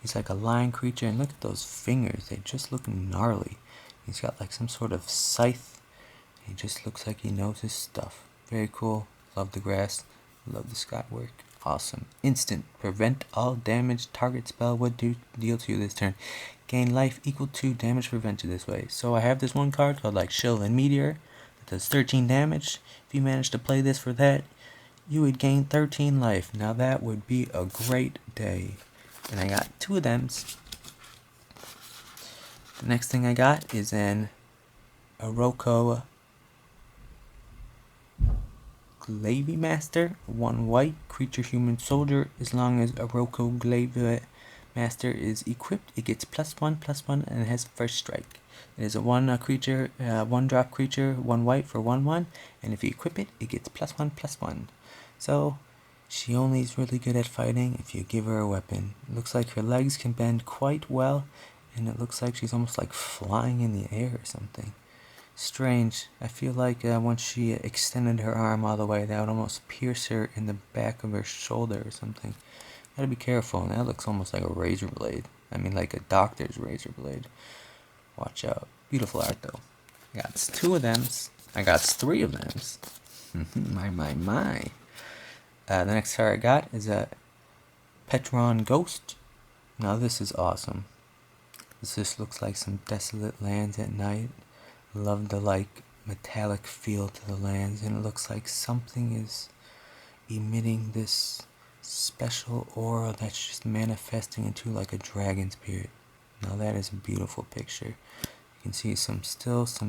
he's like a lion creature, and look at those fingers. They just look gnarly. He's got like some sort of scythe. He just looks like he knows his stuff. Very cool. Love the grass. Love the sky work. Awesome. Instant. Prevent all damage target spell would deal to you this turn. Gain life equal to damage prevented this way. So I have this one card called like Shield and Meteor that does 13 damage. If you manage to play this for that, you would gain 13 life. Now that would be a great day. And I got 2 of them. The next thing I got is an Oroco Glaive Master. 1 white creature human soldier. As long as Oroco Glaive Master is equipped, it gets +1/+1 and it has first strike. It is a 1-drop creature, 1 white for 1/1, and if you equip it, it gets +1/+1. So she only is really good at fighting if you give her a weapon. It looks like her legs can bend quite well, and it looks like she's almost like flying in the air or something. Strange. I feel like once she extended her arm all the way, that would almost pierce her in the back of her shoulder or something. Gotta be careful, and that looks almost like a razor blade. I mean, like a doctor's razor blade. Watch out. Beautiful art, though. I got 2 of them. I got 3 of them. My. The next card I got is a Petron Ghost. Now this is awesome. This just looks like some desolate lands at night. Love the like metallic feel to the lands, and it looks like something is emitting this special aura that's just manifesting into like a dragon spirit. Now that is a beautiful picture. You can see some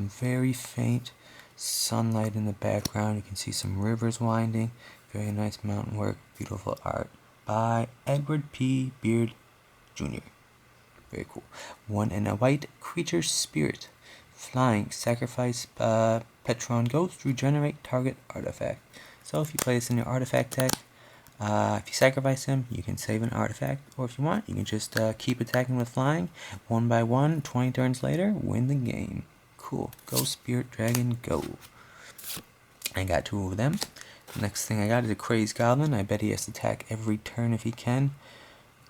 very faint sunlight in the background. You can see some rivers winding. Very nice mountain work. Beautiful art by Edward P. Beard Jr. Very cool. 1 and a white creature spirit. Flying. Sacrifice Petron Ghost. Regenerate target artifact. So if you play this in your artifact deck, if you sacrifice him, you can save an artifact. Or if you want, you can just keep attacking with flying. 1 by 1, 20 turns later, win the game. Cool. Go Spirit Dragon, go. I got 2 of them. Next thing I got is a Crazed Goblin. I bet he has to attack every turn if he can.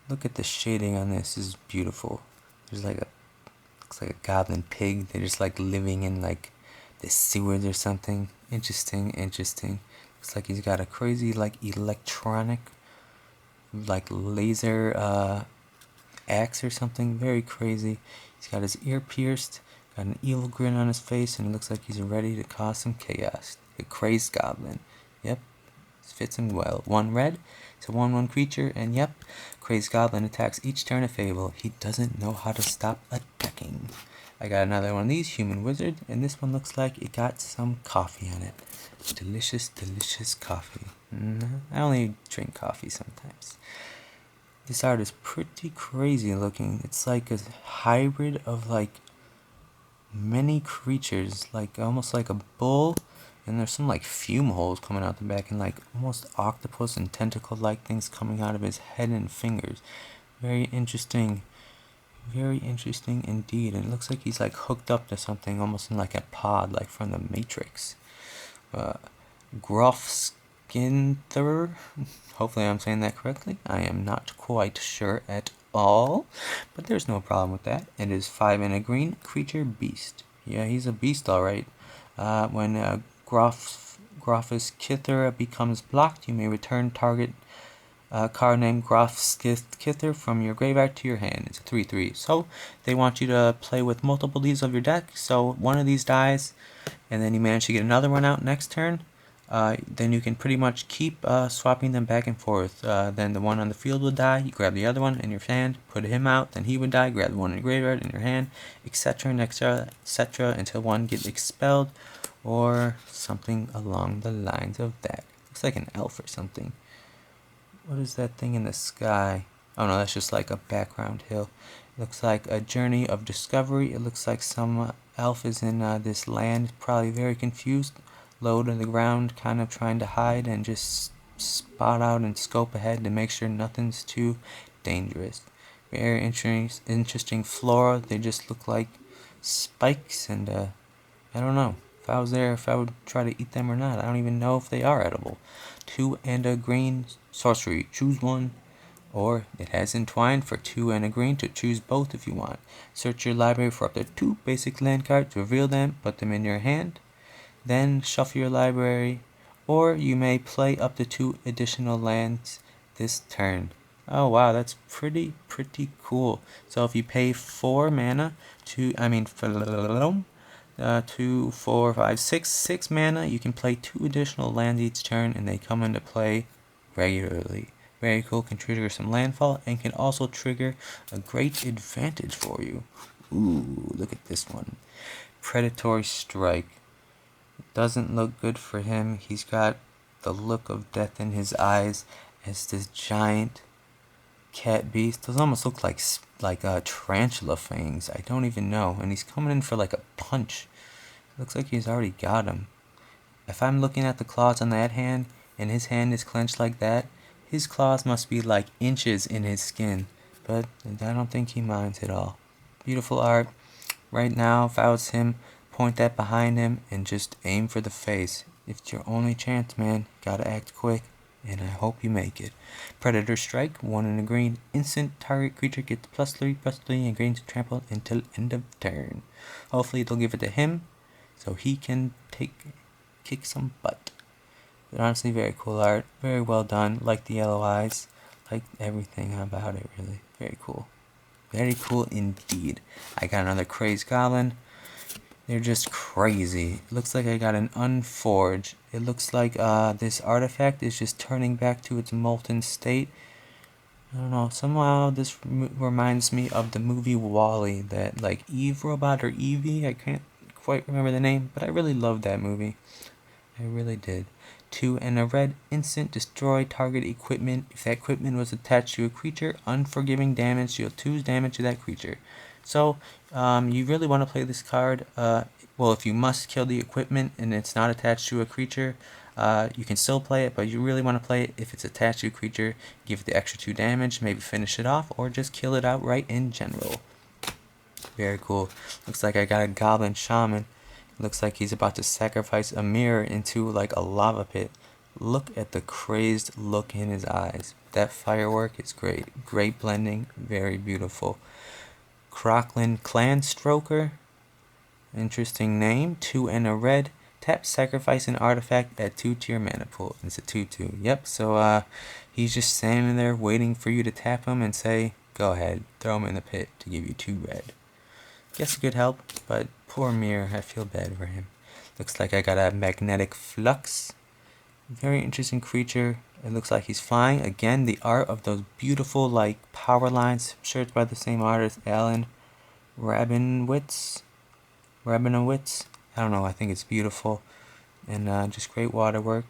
Look at the shading on this. This is beautiful. There's like looks like a goblin pig. They're just like living in like the sewers or something. Interesting. Looks like he's got a crazy like electronic like laser axe or something. Very crazy. He's got his ear pierced, got an evil grin on his face, and it looks like he's ready to cause some chaos. The Crazed Goblin. Yep, this fits him well. 1 red, it's a 1/1 creature, and yep, Crazed Goblin attacks each turn of Fable. He doesn't know how to stop attacking. I got another one of these, Human Wizard, and this one looks like it got some coffee on it. Delicious coffee. I only drink coffee sometimes. This art is pretty crazy looking. It's like a hybrid of like many creatures, like almost like a bull, and there's some like fume holes coming out the back, and like almost octopus and tentacle like things coming out of his head and fingers. Very interesting indeed. And it looks like he's like hooked up to something almost in like a pod, like from the Matrix. Grofskinther. Hopefully I'm saying that correctly. I am not quite sure at all, but there's no problem with that. It is 5 and a green creature beast. Yeah, he's a beast, alright. When Grofskinther becomes blocked, you may return target card named Grofskinther from your graveyard to your hand. It's a 3/3. So they want you to play with multiple of these of your deck. So one of these dies, and then you manage to get another one out next turn. Then you can pretty much keep swapping them back and forth. Then the one on the field will die, you grab the other one in your hand, put him out, then he would die, grab the one in your graveyard in your hand, etc. until one gets expelled, or something along the lines of that. Looks like an elf or something. What is that thing in the sky? Oh no, that's just like a background hill. Looks like a journey of discovery. It looks like some elf is in this land, probably very confused, low to the ground, kind of trying to hide and just spot out and scope ahead to make sure nothing's too dangerous. Very interesting flora. They just look like spikes, and I don't know if I was there if I would try to eat them or not. I don't even know if they are edible. 2 and a green sorcery. Choose one. Or it has entwined for 2 and a green to choose both if you want. Search your library for up to 2 basic land cards, reveal them, put them in your hand, then shuffle your library, or you may play up to 2 additional lands this turn. Oh wow, that's pretty cool. So if you pay 4 mana to, 2, 4, 5, 6 mana, you can play 2 additional lands each turn, and they come into play regularly. Very cool, can trigger some landfall, and can also trigger a great advantage for you. Ooh, look at this one. Predatory Strike. Doesn't look good for him. He's got the look of death in his eyes as this giant cat beast. Those almost look like tarantula fangs. I don't even know. And he's coming in for like a punch. Looks like he's already got him. If I'm looking at the claws on that hand, and his hand is clenched like that, his claws must be like inches in his skin. But I don't think he minds at all. Beautiful art. Right now, if I was him, point that behind him and just aim for the face. If it's your only chance, man, gotta act quick, and I hope you make it. Predator Strike, 1 in a green. Instant target creature gets +3/+3 and gains trample until end of turn. Hopefully they'll give it to him, so he can kick some butt. But honestly, very cool art. Very well done. Like the yellow eyes. Like everything about it, really. Very cool. Very cool indeed. I got another Crazed Goblin. They're just crazy. It looks like I got an Unforge. It looks like this artifact is just turning back to its molten state. I don't know, somehow this reminds me of the movie WALL-E, that like Eve robot or Evie, I can't quite remember the name, but I really loved that movie. I really did. 2 and a red, instant destroy target equipment. If that equipment was attached to a creature, unforgiving damage, deal 2 damage to that creature. So, you really want to play this card. Well, if you must kill the equipment and it's not attached to a creature, you can still play it, but you really want to play it if it's attached to a creature. Give it the extra 2 damage, maybe finish it off, or just kill it outright in general. Very cool. Looks like I got a Goblin Shaman. Looks like he's about to sacrifice a mirror into like a lava pit. Look at the crazed look in his eyes. That firework is great. Great blending. Very beautiful. Crocklin Clan Stroker. Interesting name. 2 and a red. Tap, sacrifice an artifact, add 2 to your mana pool. It's a 2/2. Yep, so he's just standing there waiting for you to tap him and say, go ahead, throw him in the pit to give you 2 red. Guess it could help, but poor Mirror, I feel bad for him. Looks like I got a Magnetic Flux. Very interesting creature. It looks like he's flying. Again, the art of those beautiful like power lines. I'm sure it's by the same artist, Alan Rabinowitz. I don't know, I think it's beautiful. And just great waterwork.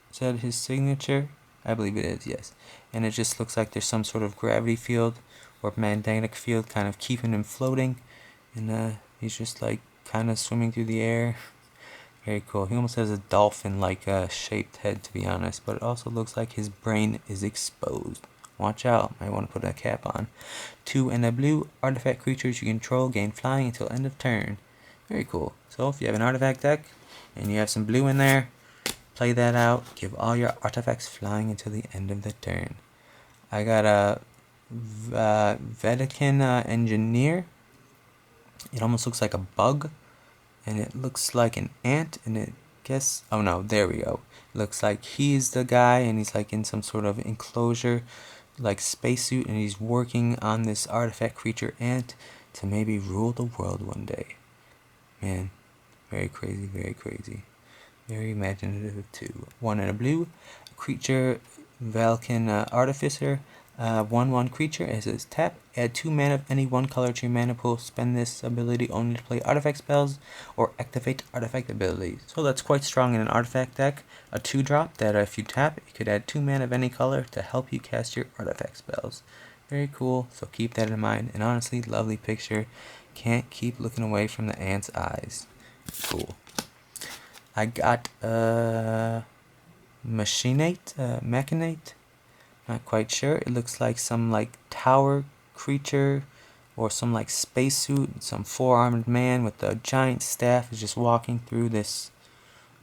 Is that his signature? I believe it is, yes. And it just looks like there's some sort of gravity field or magnetic field kind of keeping him floating. And he's just like kind of swimming through the air. Very cool. He almost has a dolphin-like shaped head, to be honest. But it also looks like his brain is exposed. Watch out. Might want to put a cap on. 2 and a blue. Artifact creatures you control gain flying until end of turn. Very cool. So if you have an artifact deck and you have some blue in there, play that out. Give all your artifacts flying until the end of the turn. I got a Vatican Engineer. It almost looks like a bug. And it looks like an ant. And it guess... Oh no, there we go. It looks like he's the guy. And he's like in some sort of enclosure. Like spacesuit. And he's working on this artifact creature ant. To maybe rule the world one day. Man. Very crazy, very crazy. Very imaginative too. 1 and a blue. Creature Valkan Artificer. 1/1 creature as its tap. Add 2 mana of any 1 color to your mana pool. Spend this ability only to play artifact spells or activate artifact abilities. So that's quite strong in an artifact deck. A 2-drop that if you tap, you could add 2 mana of any color to help you cast your artifact spells. Very cool, so keep that in mind. And honestly, lovely picture. Can't keep looking away from the ant's eyes. Cool. I got Machinate. Not quite sure. It looks like some like tower creature or some like spacesuit. Some 4-armed man with a giant staff is just walking through this.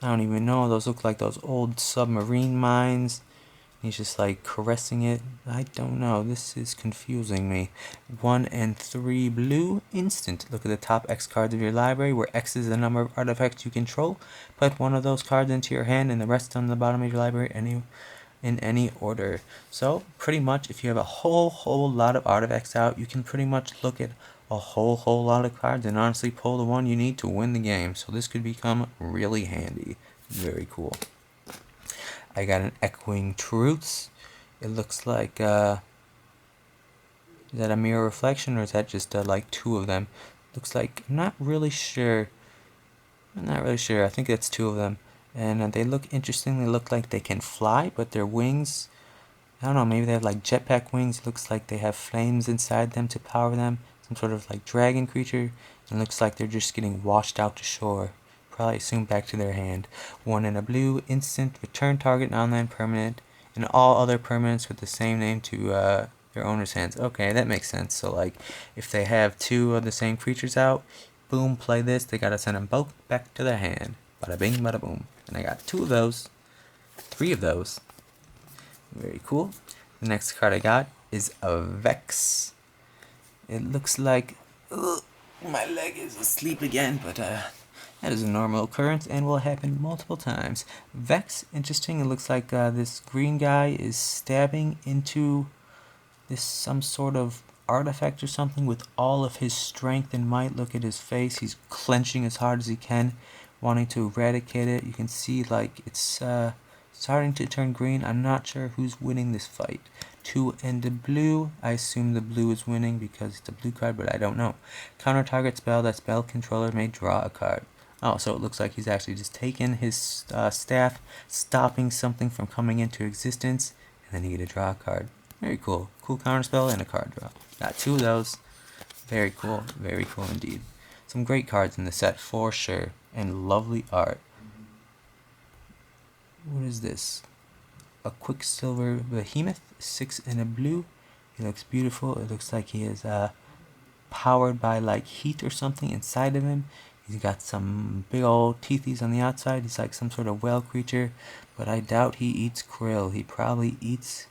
I don't even know. Those look like those old submarine mines. He's just like caressing it. I don't know. This is confusing me. 1 and 3 blue. Instant. Look at the top X cards of your library, where X is the number of artifacts you control. Put one of those cards into your hand and the rest on the bottom of your library in any order. So pretty much if you have a whole lot of artifacts out, you can pretty much look at a whole lot of cards and honestly pull the one you need to win the game. So this could become really handy. Very cool. I got an Echoing Truths. It looks like is that a mirror reflection or is that just like 2 of them? Looks like I'm not really sure. I think that's 2 of them. And they look interesting. They look like they can fly, but their wings, I don't know, maybe they have like jetpack wings. Looks like they have flames inside them to power them. Some sort of like dragon creature. And looks like they're just getting washed out to shore. Probably assumed back to their hand. 1 and a blue, instant, return target non-land permanent, and all other permanents with the same name to their owner's hands. Okay, that makes sense. So like, if they have two of the same creatures out, boom, play this. They gotta send them both back to their hand. Bada bing, bada boom. And I got two of those, three of those. Very cool. The next card I got is a Vex. It looks like, ugh, my leg is asleep again, but that is a normal occurrence and will happen multiple times. Vex, interesting. It looks like this green guy is stabbing into this some sort of artifact or something with all of his strength and might. Look at his face. He's clenching as hard as he can, wanting to eradicate it. You can see like it's starting to turn green. I'm not sure who's winning this fight. 2 and the blue. I assume the blue is winning because it's a blue card, but I don't know. Counter target spell. That spell controller may draw a card. Oh, so it looks like he's actually just taken his staff, stopping something from coming into existence, and then you get to draw a card. Very cool. Cool counterspell and a card draw. Got two of those. Very cool. Very cool indeed. Some great cards in the set for sure. And lovely art. What is this? A Quicksilver Behemoth. 6 and a blue. He looks beautiful. It looks like he is powered by like heat or something inside of him. He's got some big old teethies on the outside. He's like some sort of whale creature. But I doubt he eats krill. He probably eats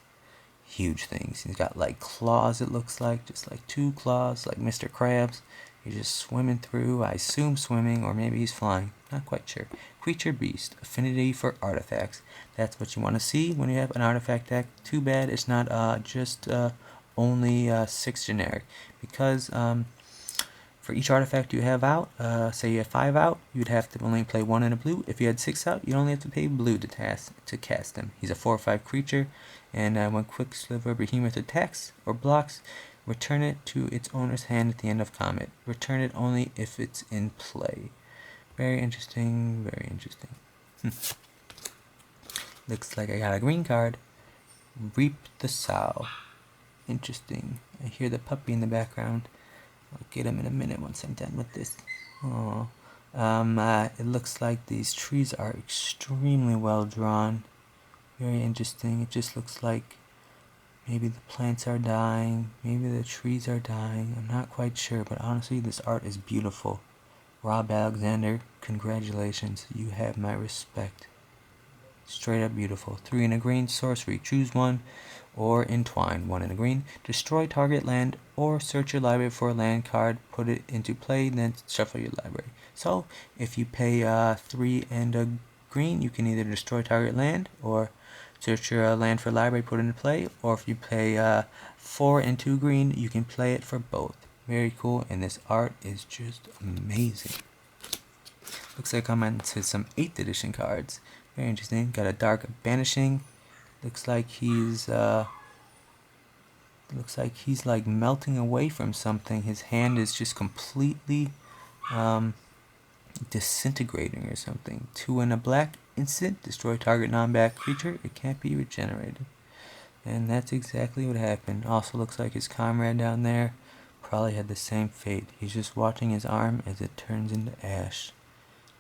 huge things. He's got like claws, it looks like, just like 2 claws, like Mr. Krabs. He's just swimming through, I assume swimming, or maybe he's flying, not quite sure. Creature Beast, affinity for artifacts. That's what you want to see when you have an artifact deck. Too bad it's not just only 6 generic, because for each artifact you have out, say you have 5 out, you'd have to only play 1 in a blue. If you had 6 out, you'd only have to pay blue to cast him. He's a 4/5 creature, and when Quicksilver Behemoth attacks or blocks, return it to its owner's hand at the end of combat. Return it only if it's in play. Very interesting, very interesting. Looks like I got a green card. Reap the Sow. Interesting. I hear the puppy in the background. I'll get him in a minute once I'm done with this. Oh, it looks like these trees are extremely well drawn. Very interesting. It just looks like maybe the plants are dying, maybe the trees are dying. I'm not quite sure, but honestly, this art is beautiful. Rob Alexander, congratulations. You have my respect. Straight up beautiful. 3 in a green, sorcery. Choose one, or entwine. 1 in a green. Destroy target land, or search your library for a land card, put it into play, then shuffle your library. So, if you pay 3 and a green, you can either destroy target land, or search your land for library, put it into play, or if you pay 4 and 2 green, you can play it for both. Very cool, and this art is just amazing. Looks like I'm into some 8th edition cards. Very interesting. Got a Dark Banishing. Looks like he's like melting away from something. His hand is just completely disintegrating or something. 2 and a black, instant, destroy target non-bat creature. It can't be regenerated. And that's exactly what happened. Also looks like his comrade down there probably had the same fate. He's just watching his arm as it turns into ash.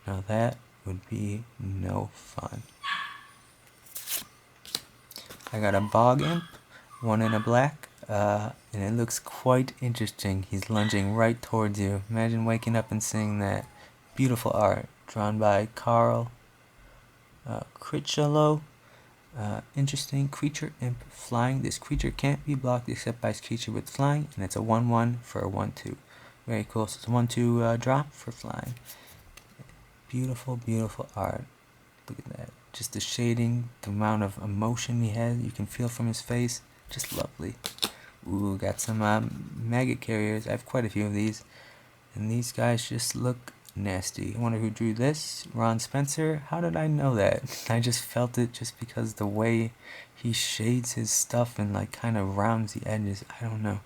Now that would be no fun. I got a Bog Imp, 1 in a black, and it looks quite interesting. He's lunging right towards you. Imagine waking up and seeing that. Beautiful art, drawn by Carl Critchlow. Interesting. Creature Imp, flying. This creature can't be blocked except by its creature with flying, and it's a 1/1 for a 1/2. Very cool. So it's a 1/2 drop for flying. Beautiful, beautiful art. Look at that. Just the shading, the amount of emotion he has, you can feel from his face. Just lovely. Ooh, got some maggot carriers. I have quite a few of these. And these guys just look nasty. I wonder who drew this. Ron Spencer. How did I know that? I just felt it just because the way he shades his stuff and like kind of rounds the edges. I don't know.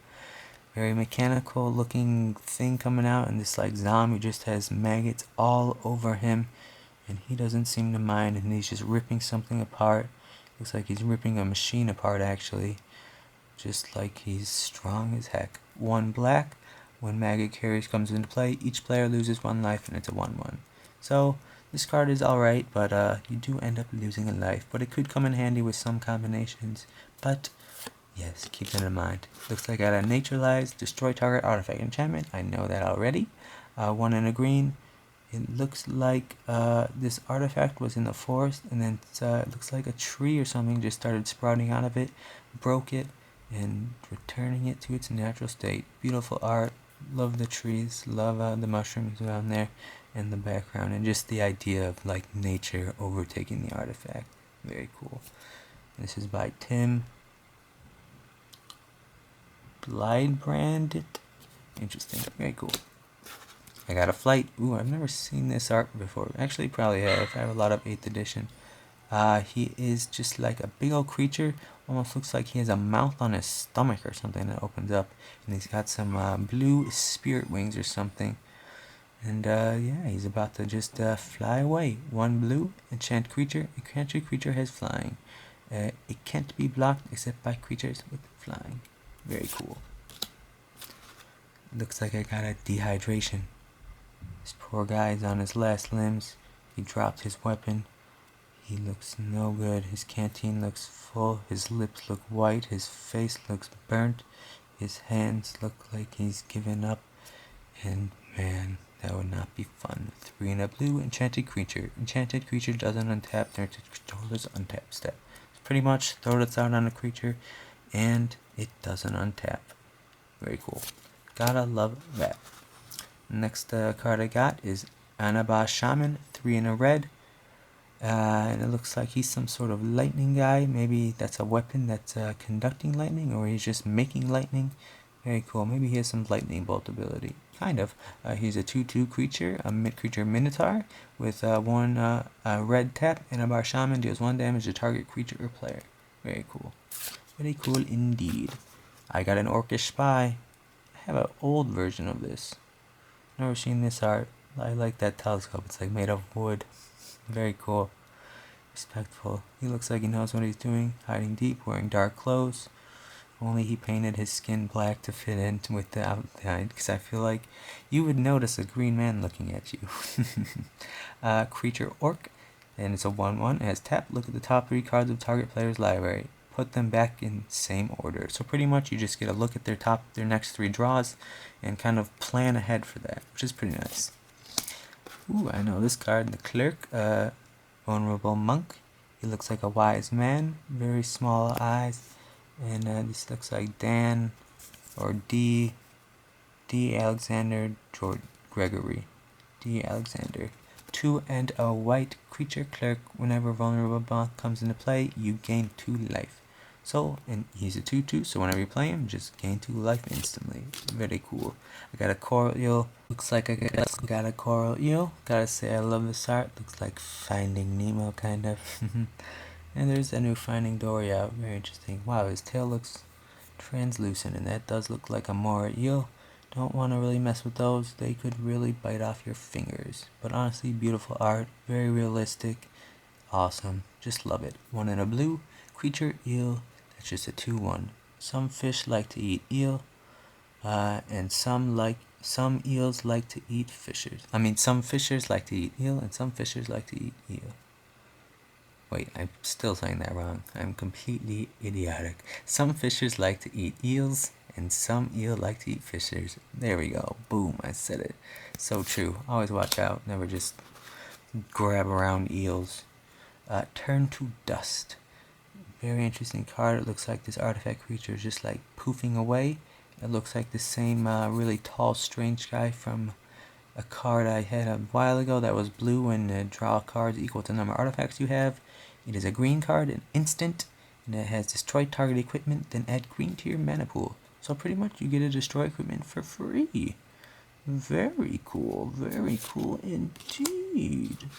Very mechanical looking thing coming out, and this like zombie just has maggots all over him, and he doesn't seem to mind, and he's just ripping something apart. Looks like he's ripping a machine apart actually. Just like he's strong as heck. 1 black. When maggot carriers comes into play, each player loses 1 life, and it's a 1/1. So this card is alright, but you do end up losing a life. But it could come in handy with some combinations. But Yes, keep that in mind. Looks like I got a Naturalized Destroy Target Artifact enchantment. I know that already. One in a green. It looks like this artifact was in the forest, and then it looks like a tree or something just started sprouting out of it, broke it, and returning it to its natural state. Beautiful art. Love the trees. Love the mushrooms around there, and the background, and just the idea of like nature overtaking the artifact. Very cool. This is by Tim Blydebrand. Interesting. Very cool. I got a flight. Ooh, I've never seen this art before. Actually, probably have. I have a lot of 8th edition. He is just like a big old creature. Almost looks like he has a mouth on his stomach or something that opens up. And he's got some blue spirit wings or something. And yeah, he's about to just fly away. 1 blue, enchant creature. Enchanted creature has flying. It can't be blocked except by creatures with flying. Very cool. Looks like I got a dehydration. This poor guy is on his last limbs. He dropped his weapon. He looks no good. His canteen looks full. His lips look white. His face looks burnt. His hands look like he's given up. And man, that would not be fun. 3 in a blue, enchanted creature. Enchanted creature doesn't untap their controller's untap step. It's pretty much throw this out on a creature, and it doesn't untap. Very cool. Gotta love that. Next card I got is Anaba Shaman, 3 in a red. And it looks like he's some sort of lightning guy. Maybe that's a weapon that's conducting lightning, or he's just making lightning. Very cool. Maybe he has some lightning bolt ability. Kind of. He's a 2/2 creature, a mid-creature Minotaur, with 1 red tap, and a Bar Shaman deals 1 damage to target creature or player. Very cool. Very cool indeed. I got an Orcish Spy. I have an old version of this. Never seen this art. I like that telescope. It's like made of wood. Very cool. Respectful. He looks like he knows what he's doing. Hiding deep, wearing dark clothes. Only he painted his skin black to fit in with the outline, because I feel like you would notice a green man looking at you. Creature Orc, and it's a 1/1. It has tap. Look at the top 3 cards of target player's library. Put them back in same order. So pretty much you just get a look at their next 3 draws, and kind of plan ahead for that, which is pretty nice. Ooh, I know this card, the Clerk, Vulnerable Monk. He looks like a wise man, very small eyes, and this looks like Dan or D Alexander Gregory. D Alexander. 2 and a white creature clerk. Whenever Vulnerable Monk comes into play, you gain 2 life. So, and he's a 2/2, so whenever you play him, just gain 2 life instantly. Very cool. I got a coral eel. Looks like I got a coral eel. Gotta say, I love this art. Looks like Finding Nemo, kind of. And there's a new Finding Dory out. Very interesting. Wow, his tail looks translucent, and that does look like a moray eel. Don't want to really mess with those. They could really bite off your fingers. But honestly, beautiful art. Very realistic. Awesome. Just love it. 1 in a blue. Creature eel. That's just a 2/1. Some fish like to eat eel, and some eels like to eat fishers. Some fishers like to eat eel, and some fishers like to eat eel. Wait, I'm still saying that wrong. I'm completely idiotic. Some fishers like to eat eels, and some eel like to eat fishers. There we go. Boom, I said it. So true. Always watch out. Never just grab around eels. Turn to dust. Very interesting card. It looks like this artifact creature is just like poofing away. It looks like the same really tall, strange guy from a card I had a while ago that was blue, and draw cards equal to the number of artifacts you have. It is a green card, an instant, and it has destroy target equipment, then add green to your mana pool. So pretty much you get to destroy equipment for free. Very cool indeed.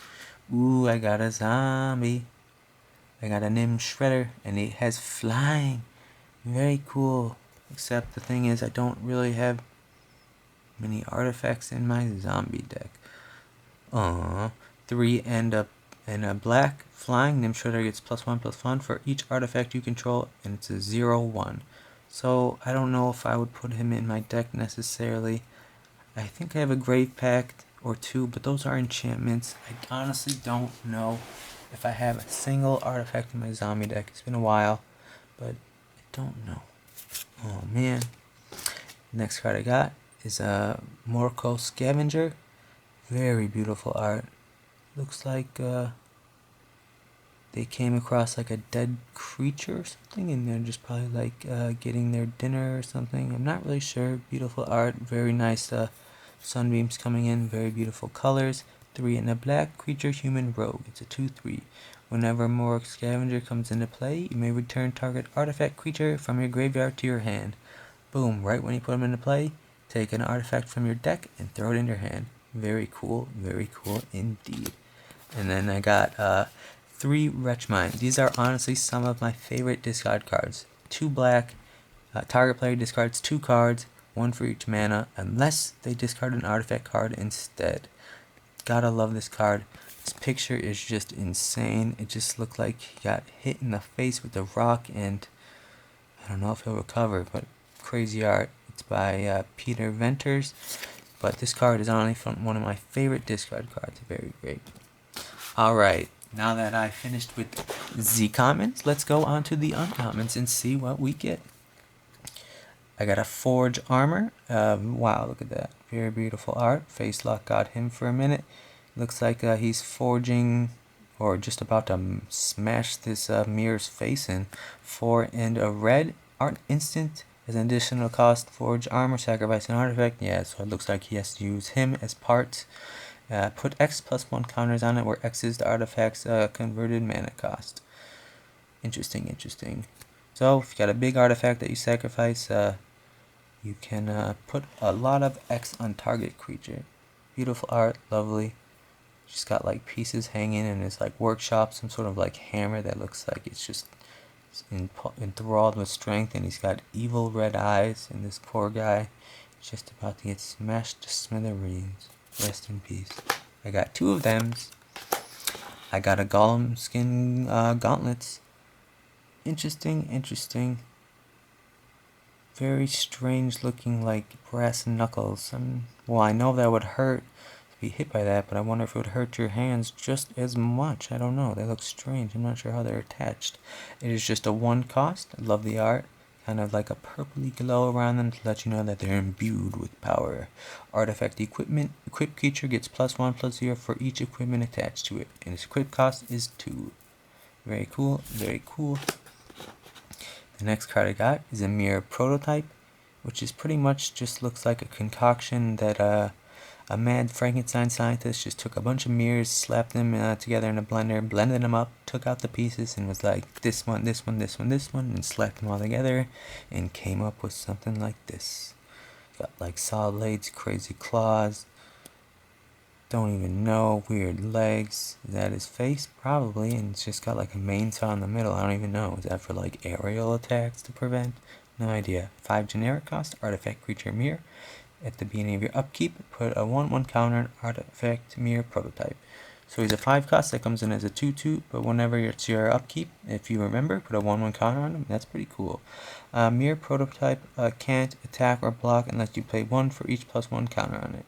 Ooh, I got a zombie. I got a Nim Shredder, and it has flying. Very cool. Except the thing is, I don't really have many artifacts in my zombie deck. 3 and a black flying. Nim Shredder gets +1/+1 for each artifact you control, and it's a 0/1. So I don't know if I would put him in my deck necessarily. I think I have a Grave Pact or 2, but those are enchantments. I honestly don't know if I have a single artifact in my zombie deck. It's been a while, but I don't know. Oh man. Next card I got is a Morco Scavenger. Very beautiful art. Looks like they came across like a dead creature or something, and they're just probably like getting their dinner or something. I'm not really sure. Beautiful art. Very nice sunbeams coming in. Very beautiful colors. 3 and a black creature human rogue. It's a 2/3. Whenever Morco Scavenger comes into play, you may return target artifact creature from your graveyard to your hand. Boom, right when you put them into play, take an artifact from your deck and throw it in your hand. Very cool indeed. And then I got 3 Wretch Mine. These are honestly some of my favorite discard cards. 2 black, target player discards 2 cards, 1 for each mana, unless they discard an artifact card instead. Gotta love this card. This picture is just insane. It just looked like he got hit in the face with a rock, and I don't know if he'll recover, but crazy art. It's by Peter Venters, but this card is honestly one of my favorite discard cards. Very great. Alright, now that I finished with the commons, let's go on to the uncommons and see what we get. I got a Forge Armor. Wow, look at that. Very beautiful art. Face lock got him for a minute. Looks like he's forging, or just about to smash this mirror's face in. 4 and a red. Art instant as an additional cost. Forge Armor, sacrifice an artifact. Yeah, so it looks like he has to use him as parts. Put X +1 counters on it, where X is the artifact's converted mana cost. Interesting. So, if you got a big artifact that you sacrifice, you can put a lot of X on target creature. Beautiful art, lovely. Just got like pieces hanging in his like workshop, some sort of like hammer that looks like it's just enthralled with strength, and he's got evil red eyes, and this poor guy is just about to get smashed to smithereens. Rest in peace. I got 2 of them. I got a golem skin gauntlets. Interesting. Very strange looking, like brass knuckles. Well, I know that would hurt to be hit by that, but I wonder if it would hurt your hands just as much. I don't know. They look strange. I'm not sure how they're attached. It is just a 1 cost. I love the art. Kind of like a purpley glow around them to let you know that they're imbued with power. Artifact equipment. Equipped creature gets +1/+0 for each equipment attached to it, and its equip cost is 2. Very cool. The next card I got is a mirror prototype, which is pretty much just looks like a concoction that a mad Frankenstein scientist just took a bunch of mirrors, slapped them together in a blender, blended them up, took out the pieces, and was like, this one, and slapped them all together, and came up with something like this. Got like saw blades, crazy claws, don't even know, weird legs. Is that his face? Probably, and it's just got like a main saw in the middle. I don't even know. Is that for like aerial attacks to prevent? No idea. 5 generic cost, artifact creature mirror. At the beginning of your upkeep, put a 1/1 counter on artifact mirror prototype. So he's a 5 cost that comes in as a 2/2, but whenever it's your upkeep, if you remember, put a 1/1 counter on him. That's pretty cool. Mirror prototype can't attack or block unless you play 1 for each +1 counter on it.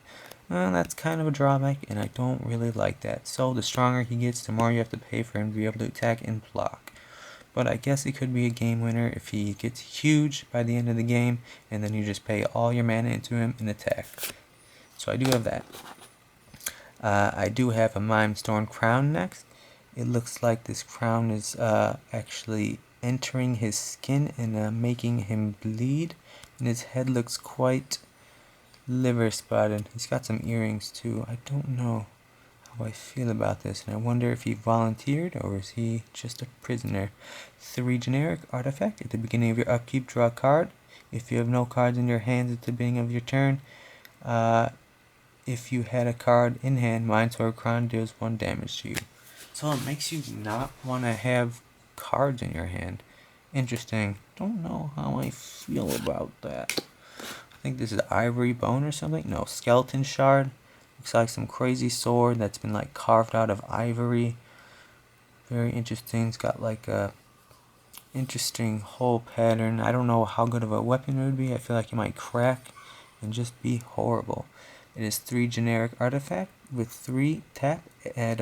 That's kind of a drawback, and I don't really like that. So the stronger he gets, the more you have to pay for him to be able to attack and block. But I guess it could be a game winner if he gets huge by the end of the game, and then you just pay all your mana into him and attack. So I do have that. I do have a Mimestorm Crown next. It looks like this crown is actually entering his skin and making him bleed, and his head looks quite liver spotted. He's got some earrings too. I don't know how I feel about this, and I wonder if he volunteered or is he just a prisoner. 3 generic artifact. At the beginning of your upkeep, draw a card. If you have no cards in your hands at the beginning of your turn, if you had a card in hand, Mimestorm Crown deals 1 damage to you. So it makes you not want to have cards in your hand. Interesting. Don't know how I feel about that. I think this is Ivory Bone or something. No, Skeleton Shard. Looks like some crazy sword that's been like carved out of ivory. Very interesting. It's got like a interesting hole pattern. I don't know how good of a weapon it would be. I feel like it might crack and just be horrible. It is 3 generic artifact with 3 tap. Add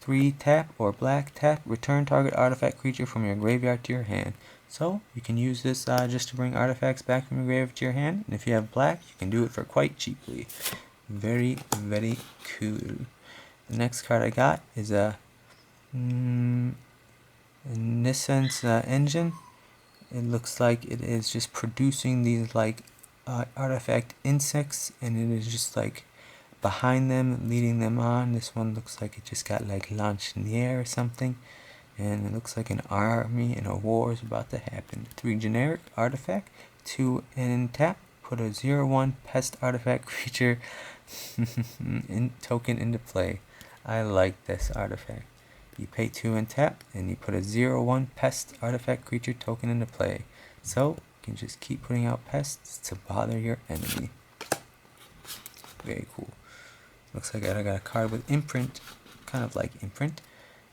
3 tap or black tap. Return target artifact creature from your graveyard to your hand. So you can use this just to bring artifacts back from your grave to your hand, and if you have black, you can do it for quite cheaply. Very, very cool. The next card I got is a Nissan's engine. It looks like it is just producing these like artifact insects, and it is just like behind them, leading them on. This one looks like it just got like launched in the air or something, and it looks like an army and a war is about to happen. 3 generic artifact, 2 in tap. Put a 0/1 pest artifact creature token into play. I like this artifact. You pay 2 and tap, and you put a 0/1 pest artifact creature token into play. So you can just keep putting out pests to bother your enemy. Very cool. Looks like I got a card with imprint, kind of like imprint.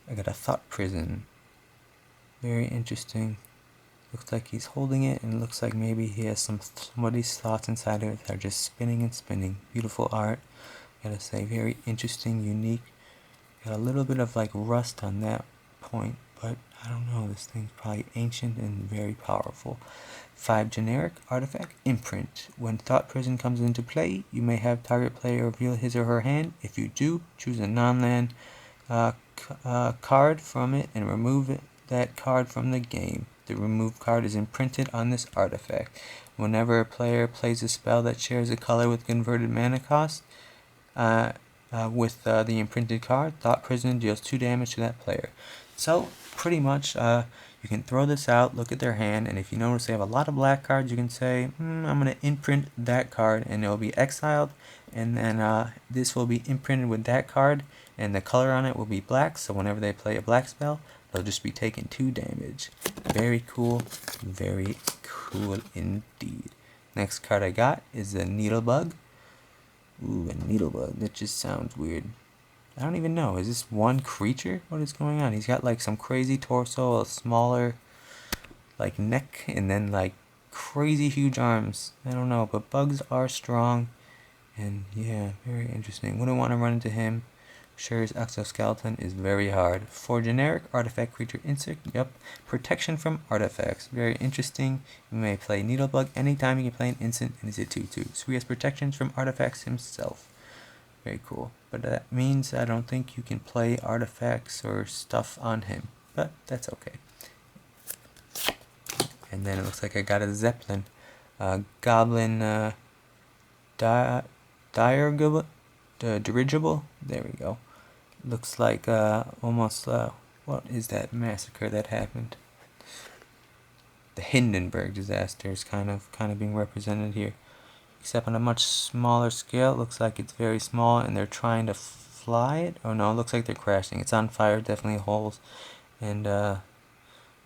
I got a thought prison. Very interesting. Looks like he's holding it, and it looks like maybe he has somebody's thoughts inside of it that are just spinning and spinning. Beautiful art. Gotta say, very interesting, unique. Got a little bit of like rust on that point, but I don't know, this thing's probably ancient and very powerful. 5 generic artifact imprint. When Thought Prison comes into play, you may have target player reveal his or her hand. If you do, choose a non-land card from it and remove that card from the game. The removed card is imprinted on this artifact. Whenever a player plays a spell that shares a color with converted mana cost, with the imprinted card, Thought Prison deals 2 damage to that player. So, pretty much, you can throw this out, look at their hand, and if you notice they have a lot of black cards, you can say, I'm going to imprint that card, and it will be exiled, and then this will be imprinted with that card, and the color on it will be black, so whenever they play a black spell, they'll just be taking 2 damage. Very cool indeed. Next card I got is the Needlebug. Ooh, a Needlebug. That just sounds weird. I don't even know. Is this one creature? What is going on? He's got like some crazy torso, a smaller like neck, and then like crazy huge arms. I don't know, but bugs are strong. And yeah, very interesting. Wouldn't want to run into him. Sure, his exoskeleton is very hard. 4 generic artifact creature insect. Yep. Protection from artifacts. Very interesting. You may play Needlebug anytime you can play an instant, and he's a 2/2. So he has protections from artifacts himself. Very cool. But that means I don't think you can play artifacts or stuff on him. But that's okay. And then it looks like I got a Zeppelin. Goblin dirigible. There we go. Looks like almost what is that massacre that happened? The Hindenburg disaster is kind of being represented here, except on a much smaller scale. It looks like it's very small, and they're trying to fly it. Oh no, it looks like they're crashing. It's on fire, definitely holes, and yeah,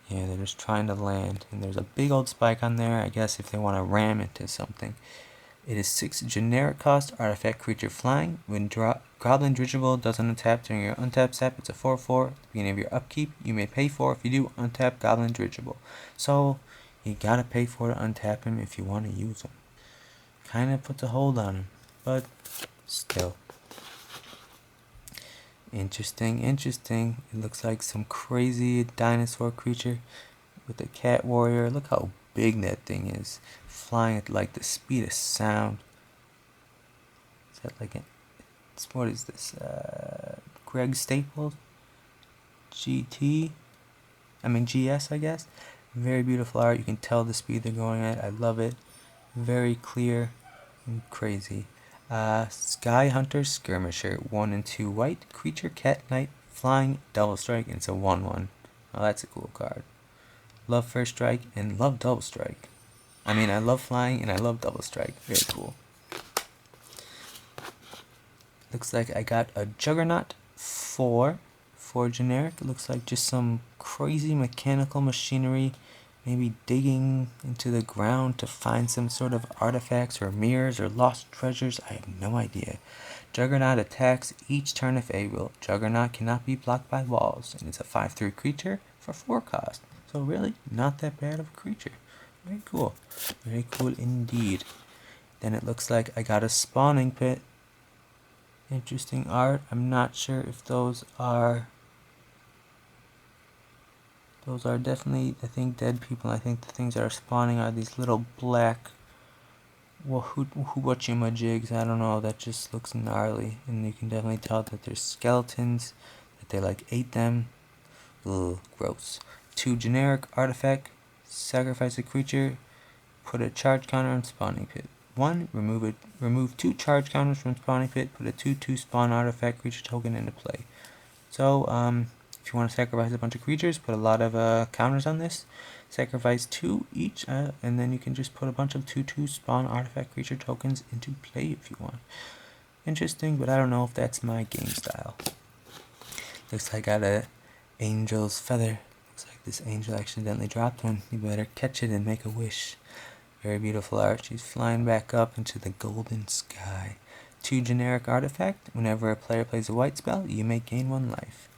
they're just trying to land. And there's a big old spike on there, I guess, if they want to ram into something. It is 6 generic cost artifact creature flying. When Goblin Dirigible doesn't untap during your untap step, it's a 4/4. At the beginning of your upkeep, you may pay 4 if you do untap Goblin Dirigible. So you gotta pay 4 to untap him if you want to use him. Kind of puts a hold on him, but still. Interesting. It looks like some crazy dinosaur creature with a cat warrior. Look how big that thing is, flying at like the speed of sound. Is that like what is this? Greg Staples? GS, I guess. Very beautiful art. You can tell the speed they're going at. I love it. Very clear and crazy. Sky Hunter Skirmisher. 1 and 2 white. Creature, cat, knight, flying, double strike, and it's a 1/1. Oh, that's a cool card. Love first strike and love double strike. I love flying and I love double strike. Very cool. Looks like I got a Juggernaut 4 generic. It looks like just some crazy mechanical machinery, maybe digging into the ground to find some sort of artifacts or mirrors or lost treasures. I have no idea. Juggernaut attacks each turn if able. Juggernaut cannot be blocked by walls, and it's a 5/3 creature for 4 cost. So really, not that bad of a creature. Very cool. Very cool indeed. Then it looks like I got a spawning pit. Interesting art. I'm not sure if those are Those are definitely, I think, dead people. I think the things that are spawning are these little black whatchamajigs. I don't know, that just looks gnarly. And you can definitely tell that there's skeletons, that they like ate them. Ugh, gross. 2 generic artifact, sacrifice a creature, put a charge counter on spawning pit. 1, remove 2 charge counters from spawning pit, put a 2/2 spawn artifact creature token into play. So, if you want to sacrifice a bunch of creatures, put a lot of counters on this. Sacrifice 2 each, and then you can just put a bunch of 2/2 spawn artifact creature tokens into play if you want. Interesting, but I don't know if that's my game style. Looks like I got a angel's feather. Looks like this angel accidentally dropped one. You better catch it and make a wish. Very beautiful art. She's flying back up into the golden sky. 2 generic artifact. Whenever a player plays a white spell, you may gain 1 life.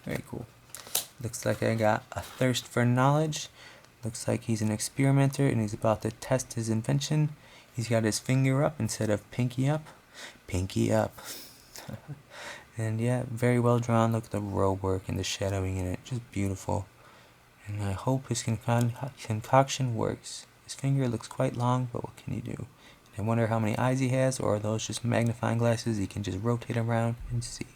Very cool. Looks like I got a thirst for knowledge. Looks like he's an experimenter and he's about to test his invention. He's got his finger up instead of pinky up. Pinky up. And yeah, very well drawn. Look at the robe work and the shadowing in it. Just beautiful. And I hope his concoction works. His finger looks quite long, but what can you do? I wonder how many eyes he has, or are those just magnifying glasses he can just rotate around and see.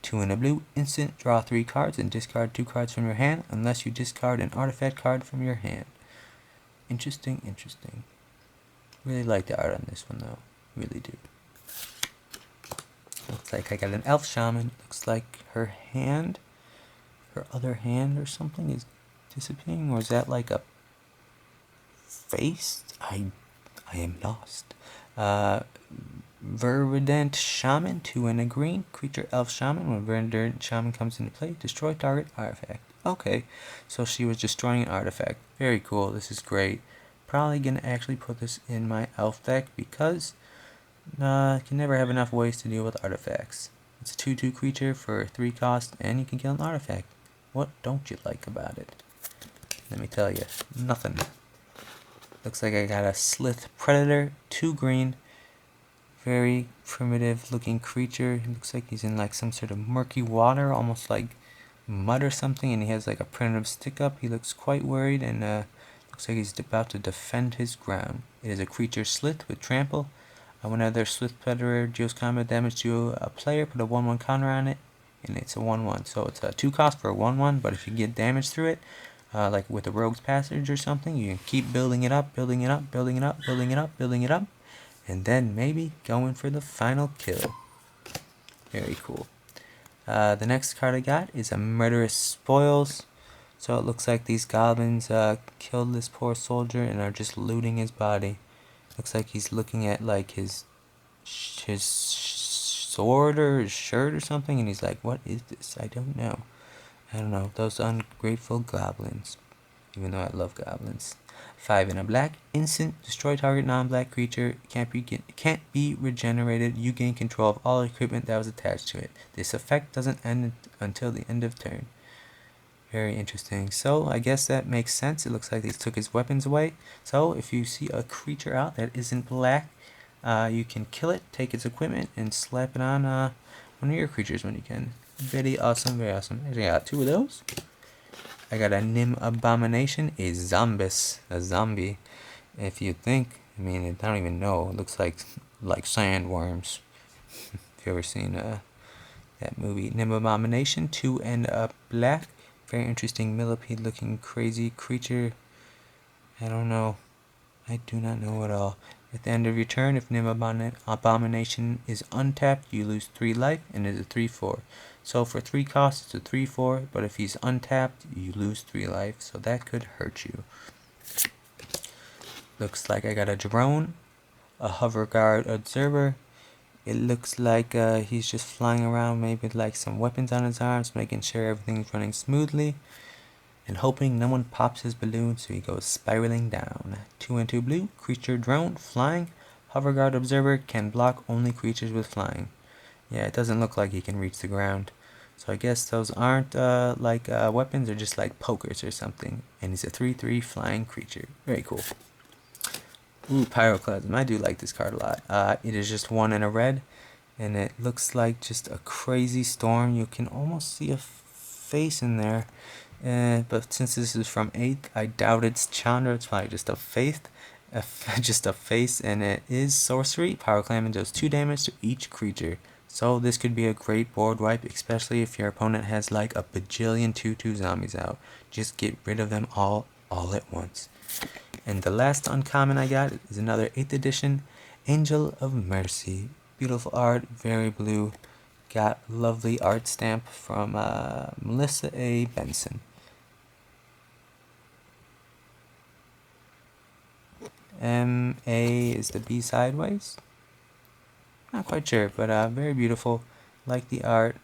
2 in a blue, instant, draw 3 cards and discard 2 cards from your hand, unless you discard an artifact card from your hand. Interesting, interesting. Really like the art on this one though. Really do. Looks like I got an elf shaman. Looks like her other hand or something is disappearing, or is that like a face? I am lost. Verdant Shaman, 2 and a green. Creature Elf Shaman. When Verdant Shaman comes into play, destroy target artifact. Okay, so she was destroying an artifact. Very cool. This is great. Probably gonna actually put this in my elf deck because I can never have enough ways to deal with artifacts. It's a 2/2 creature for 3 cost, and you can kill an artifact. What don't you like about it? Let me tell you, nothing. Looks like I got a Slith Predator, 2 green. Very primitive looking creature. He looks like he's in like some sort of murky water, almost like mud or something, and he has like a primitive stick up. He looks quite worried and looks like he's about to defend his ground. It is a creature Slith with trample. Whenever Slith Predator deals combat damage to a player, put a 1/1 counter on it, and it's a 1/1. So it's a 2 cost for a 1/1, but if you get damage through it, like with a Rogue's Passage or something, you can keep building it up, building it up, building it up, building it up, building it up, and then maybe going for the final kill. Very cool. The next card I got is a Murderous Spoils. So it looks like these goblins killed this poor soldier and are just looting his body. Looks like he's looking at like his sword or his shirt or something, and he's like, what is this? I don't know. Those ungrateful goblins. Even though I love goblins. 5 in a black, instant, destroy target non-black creature, can't be regenerated, you gain control of all equipment that was attached to it. This effect doesn't end until the end of turn. Very interesting. So I guess that makes sense. It looks like they took his weapons away. So if you see a creature out that isn't black, you can kill it, take its equipment, and slap it on one of your creatures when you can. Very awesome, very awesome. I got 2 of those. I got a Nim Abomination, a zombie. If you think, I don't even know. It looks like sandworms. If you ever seen that movie, Nim Abomination, 2 and a black. Very interesting millipede looking crazy creature. I don't know. I do not know at all. At the end of your turn, if Nim Abomination is untapped, you lose 3 life and is a 3/4. So for 3 costs, it's a 3/4, but if he's untapped, you lose 3 life, so that could hurt you. Looks like I got a drone, a hover guard observer. It looks like he's just flying around, maybe with like some weapons on his arms, making sure everything's running smoothly, and hoping no one pops his balloon so he goes spiraling down. 2 and 2 blue, creature drone, flying, hover guard observer, can block only creatures with flying. Yeah, it doesn't look like he can reach the ground. So I guess those aren't weapons, they're just like pokers or something. And he's a 3/3 flying creature. Very cool. Ooh, Pyroclasm. I do like this card a lot. It is just 1 and a red, and it looks like just a crazy storm. You can almost see a face in there. But since this is from 8th, I doubt it's Chandra. It's probably just a just a face, and it is sorcery. Power Clam does 2 damage to each creature. So this could be a great board wipe, especially if your opponent has like a bajillion 2/2 zombies out. Just get rid of them all at once. And the last uncommon I got is another 8th edition Angel of Mercy. Beautiful art, very blue. Got lovely art stamp from Melissa A. Benson. M.A. is the B sideways. Not quite sure, but very beautiful. Like the art,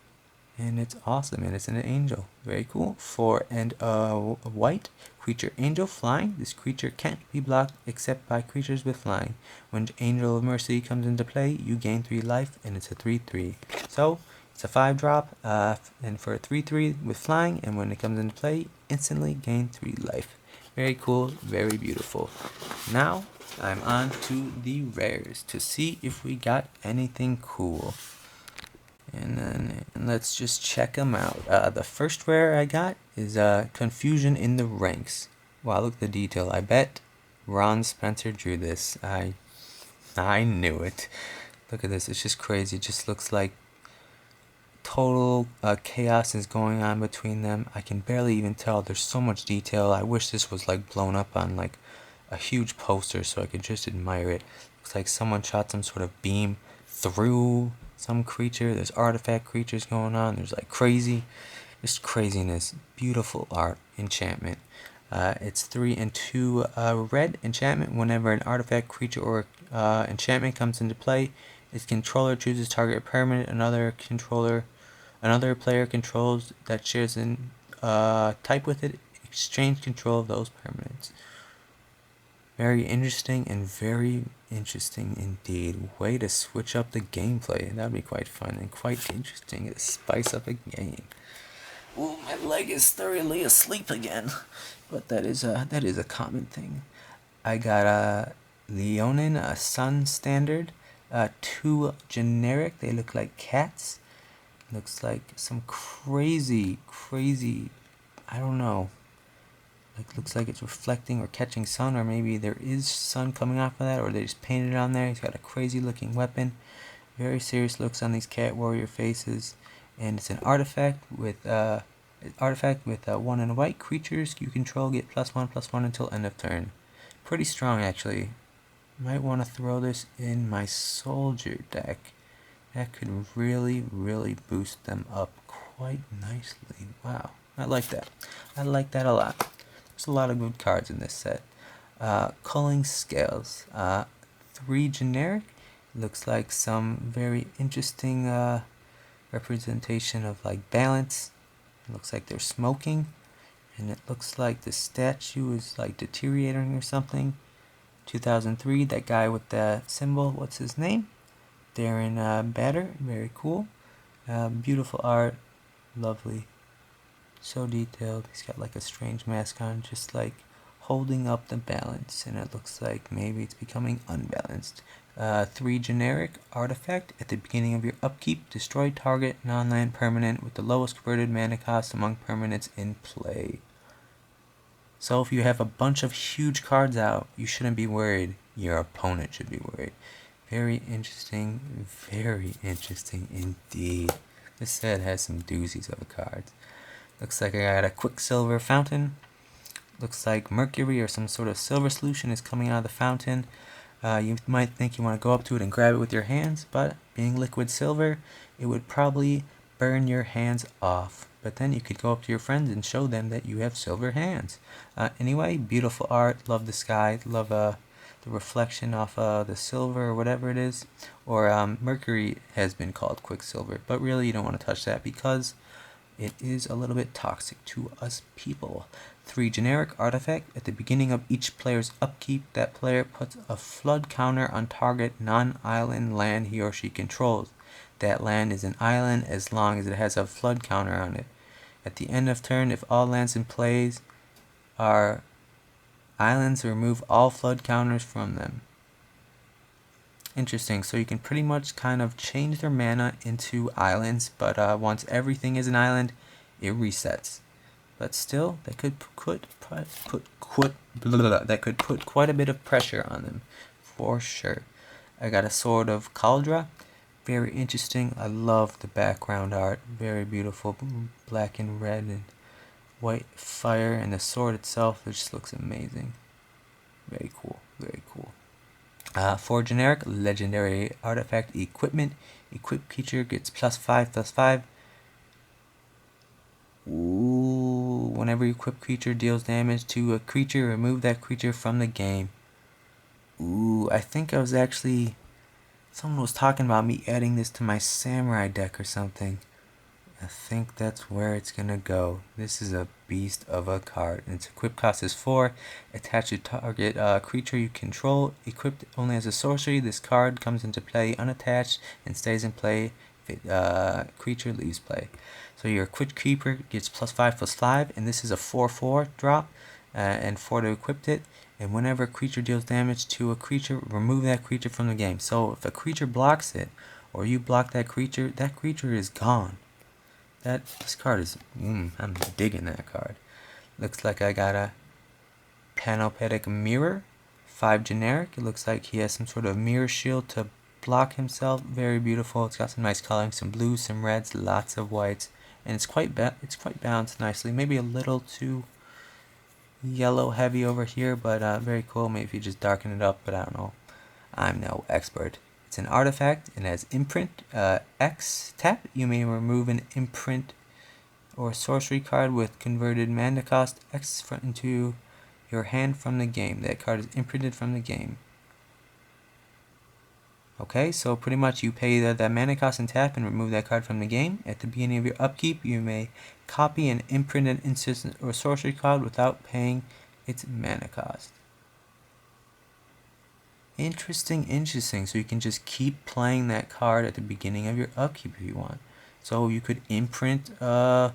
and it's awesome, and it's an angel. Very cool. 4 and white. Creature angel flying. This creature can't be blocked except by creatures with flying. When Angel of Mercy comes into play, you gain 3 life, and it's a 3/3. So it's a 5-drop, and for a 3/3 with flying, and when it comes into play, instantly gain 3 life. Very cool, very beautiful. Now I'm on to the rares to see if we got anything cool. And then let's just check them out. The first rare I got is Confusion in the Ranks. Wow, look at the detail. I bet Ron Spencer drew this. I knew it. Look at this. It's just crazy. It just looks like total chaos is going on between them. I can barely even tell. There's so much detail. I wish this was like blown up on like a huge poster so I could just admire it. Looks like someone shot some sort of beam through some creature. There's artifact creatures going on. There's like just craziness. Beautiful art. Enchantment. It's 3 and 2 red enchantment. Whenever an artifact creature or enchantment comes into play, its controller chooses target permanent another player controls that shares an type with it. Exchange control of those permanents. Very interesting and very interesting indeed. Way to switch up the gameplay. That would be quite fun and quite interesting to spice up a game. Oh, my leg is thoroughly asleep again. But that is a common thing. I got a Leonin, a Sun Standard, 2 generic. They look like cats. Looks like some crazy, I don't know. Like, looks like it's reflecting or catching sun, or maybe there is sun coming off of that, or they just painted it on there. He's got a crazy looking weapon. Very serious looks on these cat warrior faces. And it's an artifact with 1 and a white. Creatures you control get +1/+1 until end of turn. Pretty strong, actually. Might want to throw this in my soldier deck. That could really boost them up quite nicely. Wow, I like that. I like that a lot. There's a lot of good cards in this set. Culling Scales. 3 generic. Looks like some very interesting representation of like balance. It looks like they're smoking. And it looks like the statue is like deteriorating or something. 2003, that guy with the symbol, what's his name? Darren Batter, very cool. Beautiful art, lovely. So detailed. He's got like a strange mask on, just like holding up the balance, and it looks like maybe it's becoming unbalanced. 3 generic artifact. At the beginning of your upkeep, destroy target non-land permanent with the lowest converted mana cost among permanents in play. So if you have a bunch of huge cards out, you shouldn't be worried. Your opponent should be worried. Very interesting indeed. This set has some doozies of cards. Looks like I got a Quicksilver Fountain. Looks like mercury or some sort of silver solution is coming out of the fountain. You might think you want to go up to it and grab it with your hands, but being liquid silver, it would probably burn your hands off. But then you could go up to your friends and show them that you have silver hands. Anyway, beautiful art. Love the sky. Love the reflection off the silver or whatever it is. Or mercury has been called Quicksilver, but really you don't want to touch that because it is a little bit toxic to us people. 3 generic artifact. At the beginning of each player's upkeep, that player puts a flood counter on target non-island land he or she controls. That land is an island as long as it has a flood counter on it. At the end of turn, if all lands in plays are islands, remove all flood counters from them. Interesting. So you can pretty much kind of change their mana into islands, but once everything is an island, it resets. but still, that could put quite a bit of pressure on them, for sure. I got a Sword of Caldra, very interesting. I love the background art, very beautiful, black and red and white fire, and the sword itself, it just looks amazing. Very cool, very cool. For generic, legendary artifact equipment, equipped creature gets +5/+5. Ooh, whenever equipped creature deals damage to a creature, remove that creature from the game. Ooh, I think I was actually, someone was talking about me adding this to my samurai deck or something. I think that's where it's gonna go. This is a beast of a card. Its equip cost is 4. Attached to target creature you control. Equipped only as a sorcery. This card comes into play unattached and stays in play if creature leaves play. So your equipped creeper gets +5/+5, and this is a 4/4 drop, and 4 to equip it. And whenever a creature deals damage to a creature, remove that creature from the game. So if a creature blocks it, or you block that creature is gone. This card is, I'm digging that card. Looks like I got a Panoptic Mirror, 5 generic. It looks like he has some sort of mirror shield to block himself. Very beautiful. It's got some nice coloring, some blues, some reds, lots of whites, and it's quite balanced nicely. Maybe a little too yellow heavy over here, but very cool. Maybe if you just darken it up, but I don't know. I'm no expert. It's an artifact and has imprint. X tap. You may remove an imprint or sorcery card with converted mana cost X into your hand from the game. That card is imprinted from the game. Okay, so pretty much you pay that mana cost and tap and remove that card from the game. At the beginning of your upkeep, you may copy and imprint an instant or sorcery card without paying its mana cost. Interesting. So you can just keep playing that card at the beginning of your upkeep if you want. So you could imprint a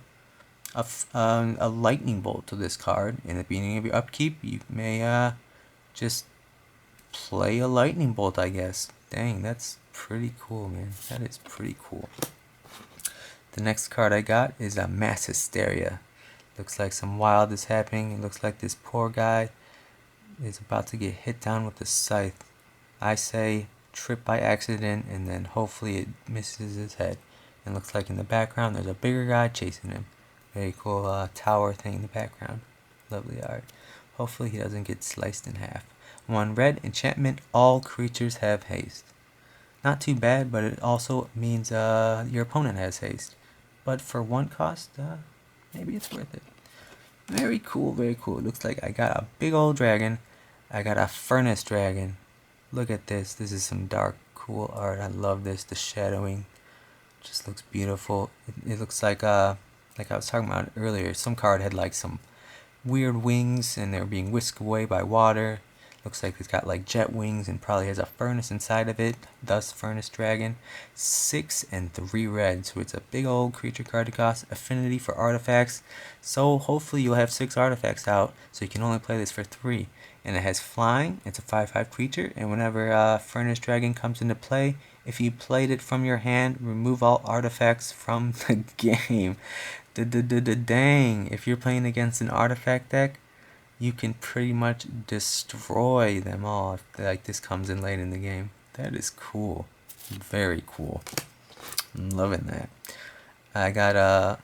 lightning bolt to this card, and at the beginning of your upkeep, you may just play a lightning bolt, I guess. Dang, that's pretty cool, man. That is pretty cool. The next card I got is a Mass Hysteria. Looks like some wild is happening. It looks like this poor guy is about to get hit down with a scythe. I say trip by accident, and then hopefully it misses his head. And looks like in the background there's a bigger guy chasing him. Very cool tower thing in the background. Lovely art. Hopefully he doesn't get sliced in half. 1 red enchantment, all creatures have haste. Not too bad, but it also means your opponent has haste. But for 1 cost, maybe it's worth it. Very cool, very cool. It looks like I got a big old dragon. I got a furnace dragon. Look at this. This is some dark, cool art. I love this. The shadowing just looks beautiful. It looks like I was talking about earlier, some card had like some weird wings and they were being whisked away by water. Looks like it's got like jet wings and probably has a furnace inside of it, thus Furnace Dragon. 6 and 3 red, so it's a big old creature card to cost. Affinity for artifacts, so hopefully you'll have 6 artifacts out, so you can only play this for 3. And it has flying, it's a 5/5 creature, and whenever Furnace Dragon comes into play, if you played it from your hand, remove all artifacts from the game. Dang, if you're playing against an artifact deck, you can pretty much destroy them all if like this comes in late in the game. That is cool. Very cool. I'm loving that. I got a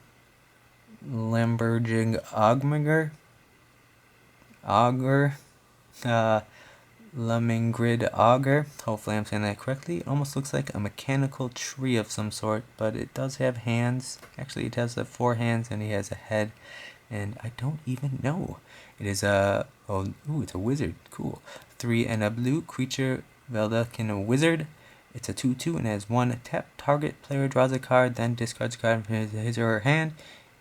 Lamberging Augur. Lemingrid Augur. Hopefully I'm saying that correctly. It almost looks like a mechanical tree of some sort, but it does have hands. Actually, it has 4 hands and he has a head, and I don't even know. It is it's a wizard. Cool. 3 and a blue creature, Veldakin Wizard. It's a 2/2 and has 1 tap. Target player draws a card, then discards a card from his or her hand.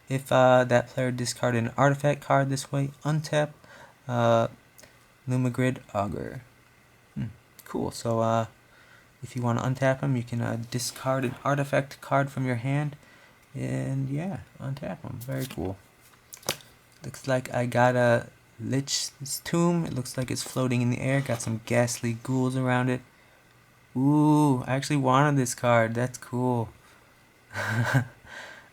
If that player discarded an artifact card this way, untap Lumigrid Augur. Cool. So if you want to untap him, you can discard an artifact card from your hand, and yeah, untap him. Very cool. Looks like I got a Lich's Tomb. It looks like it's floating in the air. Got some ghastly ghouls around it. Ooh, I actually wanted this card. That's cool.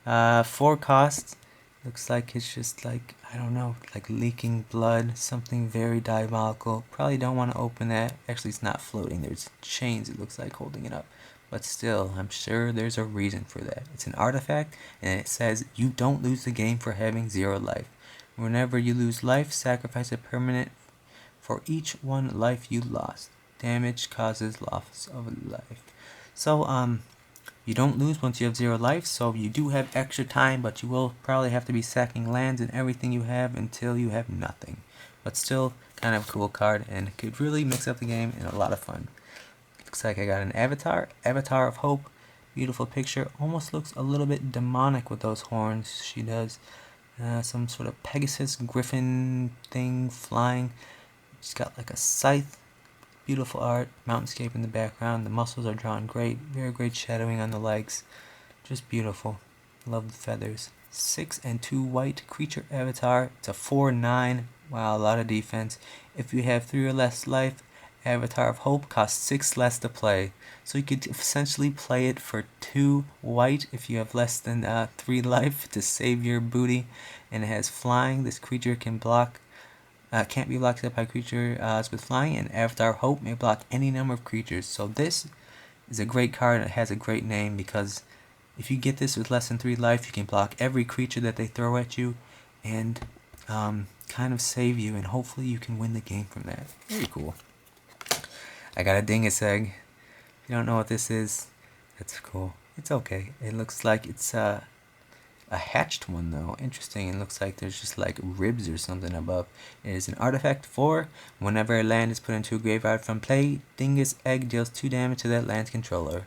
4 costs. Looks like it's just like, I don't know, like leaking blood, something very diabolical. Probably don't want to open that. Actually, it's not floating. There's chains, it looks like, holding it up. But still, I'm sure there's a reason for that. It's an artifact, and it says you don't lose the game for having 0 life. Whenever you lose life, sacrifice a permanent for each 1 life you lost. Damage causes loss of life. So, you don't lose once you have 0 life, so you do have extra time, but you will probably have to be sacking lands and everything you have until you have nothing. But still, kind of a cool card, and could really mix up the game and a lot of fun. Looks like I got an Avatar of Hope. Beautiful picture. Almost looks a little bit demonic with those horns she does. Some sort of Pegasus Griffin thing flying. She's got like a scythe. Beautiful art. Mountainscape in the background. The muscles are drawn great. Very great shadowing on the legs. Just beautiful. Love the feathers. 6 and 2 white creature avatar. It's a 4/9. Wow, a lot of defense. If you have 3 or less life, Avatar of Hope costs 6 less to play. So you could essentially play it for 2 white if you have less than 3 life to save your booty. And it has flying. This creature can block. Can't be blocked up by creatures with flying, and Avatar of Hope may block any number of creatures. So this is a great card, and it has a great name because if you get this with less than 3 life, you can block every creature that they throw at you and kind of save you, and hopefully you can win the game from that. Very cool. I got a Dingus Egg. If you don't know what this is, that's cool. It's okay. It looks like it's a hatched one though. Interesting. It looks like there's just like ribs or something above. It is an artifact 4. Whenever a land is put into a graveyard from play, Dingus Egg deals 2 damage to that land's controller.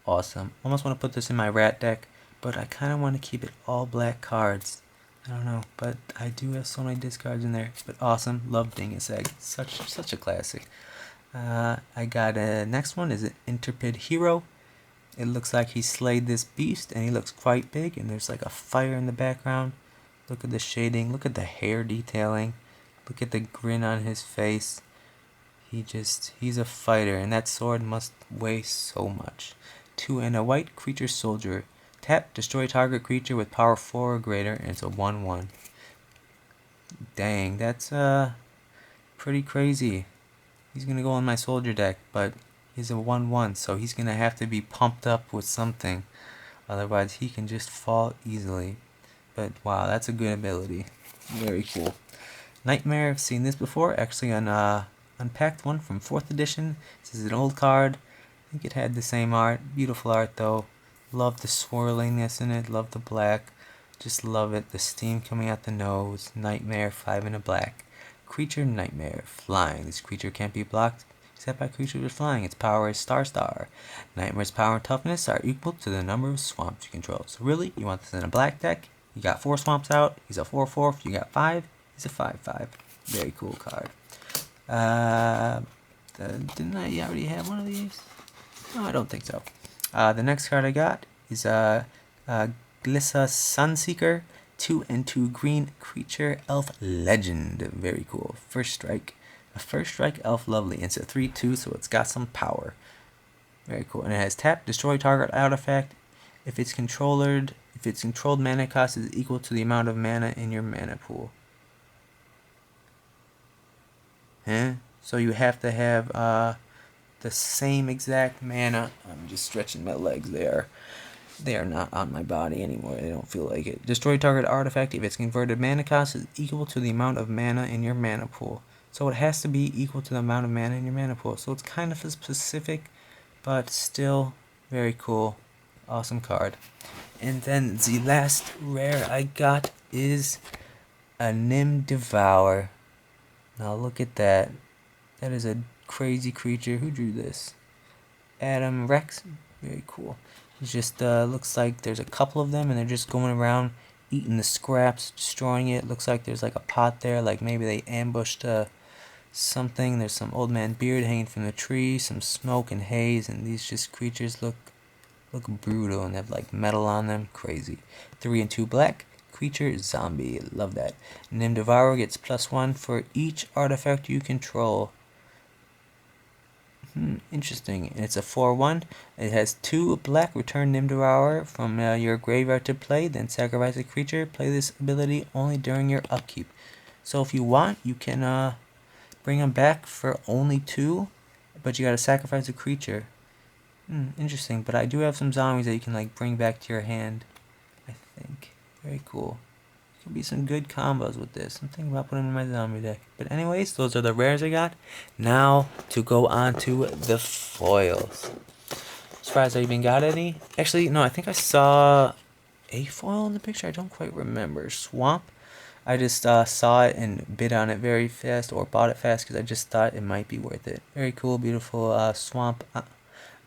Awesome. Almost want to put this in my rat deck, but I kind of want to keep it all black cards. I don't know, but I do have so many discards in there. But awesome. Love Dingus Egg. Such a classic. I got a next one is an Intrepid Hero. It looks like he slayed this beast, and he looks quite big, and there's like a fire in the background. Look at the shading. Look at the hair detailing. Look at the grin on his face. He's a fighter, and that sword must weigh so much. 2 and a white creature soldier. Tap, destroy target creature with power 4 or greater, and it's a 1/1. Dang, that's pretty crazy. He's gonna go on my soldier deck, but he's a 1/1, so he's gonna have to be pumped up with something. Otherwise, he can just fall easily. But wow, that's a good ability. Very cool. Nightmare, I've seen this before, actually on Unpacked one from 4th edition. This is an old card. I think it had the same art. Beautiful art though. Love the swirlingness in it. Love the black. Just love it. The steam coming out the nose. Nightmare, 5 and a black. Creature Nightmare, flying. This creature can't be blocked except by creatures with flying. Its power is star. Nightmare's power and toughness are equal to the number of swamps you control. So really, you want this in a black deck. You got 4 swamps out. He's a 4/4. If you got 5, he's a 5/5. Very cool card. Didn't I already have one of these? No, I don't think so. The next card I got is Glissa Sunseeker. 2 and 2 green creature elf legend. Very cool. First strike. A first strike elf lovely. It's a 3/2, so it's got some power. Very cool. And it has tap, destroy target artifact. If its controlled mana cost is equal to the amount of mana in your mana pool. So you have to have the same exact mana. I'm just stretching my legs there. They are not on my body anymore. They don't feel like it. Destroy target artifact if its converted mana cost is equal to the amount of mana in your mana pool. So it has to be equal to the amount of mana in your mana pool. So it's kind of specific, but still very cool. Awesome card. And then the last rare I got is a Nim Devour. Now look at that. That is a crazy creature. Who drew this? Adam Rex. Very cool. It just looks like there's a couple of them, and they're just going around eating the scraps, destroying it. Looks like there's like a pot there, like maybe they ambushed something. There's some old man beard hanging from the tree, some smoke and haze, and these just creatures look brutal and have like metal on them. Crazy. 3 and 2 black. Creature zombie. Love that. Nim Devour gets +1 for each artifact you control. Interesting. It's a 4/1. It has 2 black. Return Nimdorauer from your graveyard to play, then sacrifice a creature. Play this ability only during your upkeep. So if you want, you can bring them back for only 2, but you gotta sacrifice a creature. Interesting. But I do have some zombies that you can like bring back to your hand, I think. Very cool. Could be some good combos with this. I'm thinking about putting them in my zombie deck. But anyways, those are the rares I got. Now to go on to the foils. Surprised I even got any. Actually, no, I think I saw a foil in the picture. I don't quite remember. Swamp. I just saw it and bid on it very fast, or bought it fast because I just thought it might be worth it. Very cool, beautiful swamp.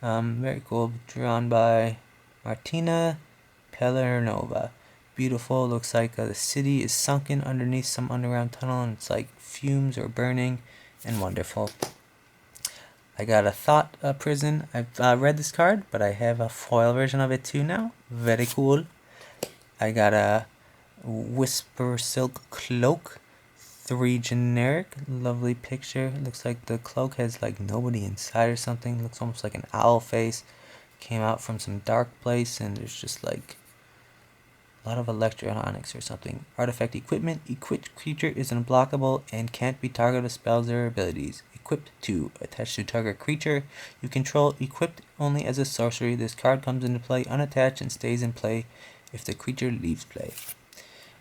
Very cool. Drawn by Martina Pelernova. Beautiful. Looks like the city is sunken underneath some underground tunnel, and it's like fumes or burning, and wonderful. I got a Thought Prison. I've read this card, but I have a foil version of it too now. Very cool. I got a Whisper Silk Cloak. 3 generic. Lovely picture. Looks like the cloak has like nobody inside or something. Looks almost like an owl face. Came out from some dark place, and there's just like a lot of electronics or something. Artifact equipment. Equipped creature is unblockable and can't be targeted with spells or abilities. Equipped 2. Attached to target creature you control. Equipped only as a sorcery. This card comes into play unattached and stays in play if the creature leaves play.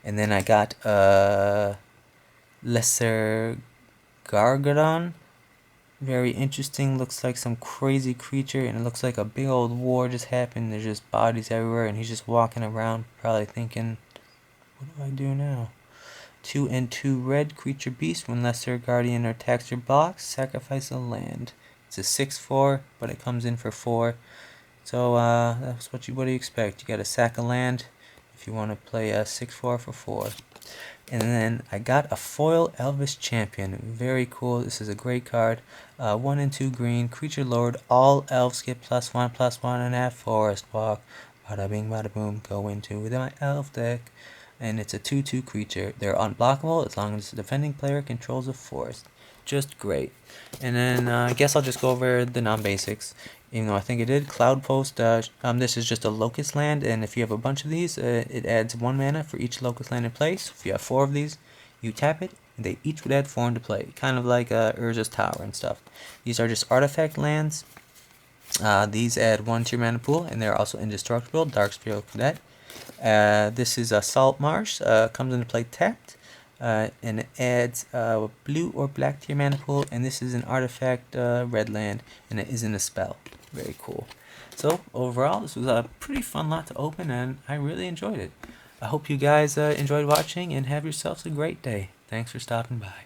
And then I got Lesser Gargadon. Very interesting. Looks like some crazy creature, and it looks like a big old war just happened. There's just bodies everywhere, and he's just walking around, probably thinking, what do I do now? 2 and 2 red creature beast. When Lesser Guardian attacks your box, sacrifice a land. It's a 6/4, but it comes in for 4. So that's what do you expect? You got to sack a land if you want to play a 6/4 for 4. And then I got a foil Elvis Champion. Very cool. This is a great card. 1 and 2 green. Creature Lord. All elves get +1/+1 and have Forest Walk. Bada bing, bada boom. Go into with my elf deck. And it's a 2/2 creature. They're unblockable as long as the defending player controls a forest. Just great. And then I guess I'll just go over the non-basics. Even though I think it did. Cloud Post, this is just a locust land, and if you have a bunch of these, it adds 1 mana for each locust land in play. So if you have 4 of these, you tap it, and they each would add 4 into play. Kind of like Urza's Tower and stuff. These are just artifact lands. These add 1 to your mana pool, and they're also indestructible. Darkspire Cadet. This is a Salt Marsh. Comes into play tapped. And it adds blue or black to your mana pool, and this is an artifact red land, and it isn't a spell. Very cool. So overall, this was a pretty fun lot to open, and I really enjoyed it. I hope you guys enjoyed watching, and have yourselves a great day. Thanks for stopping by.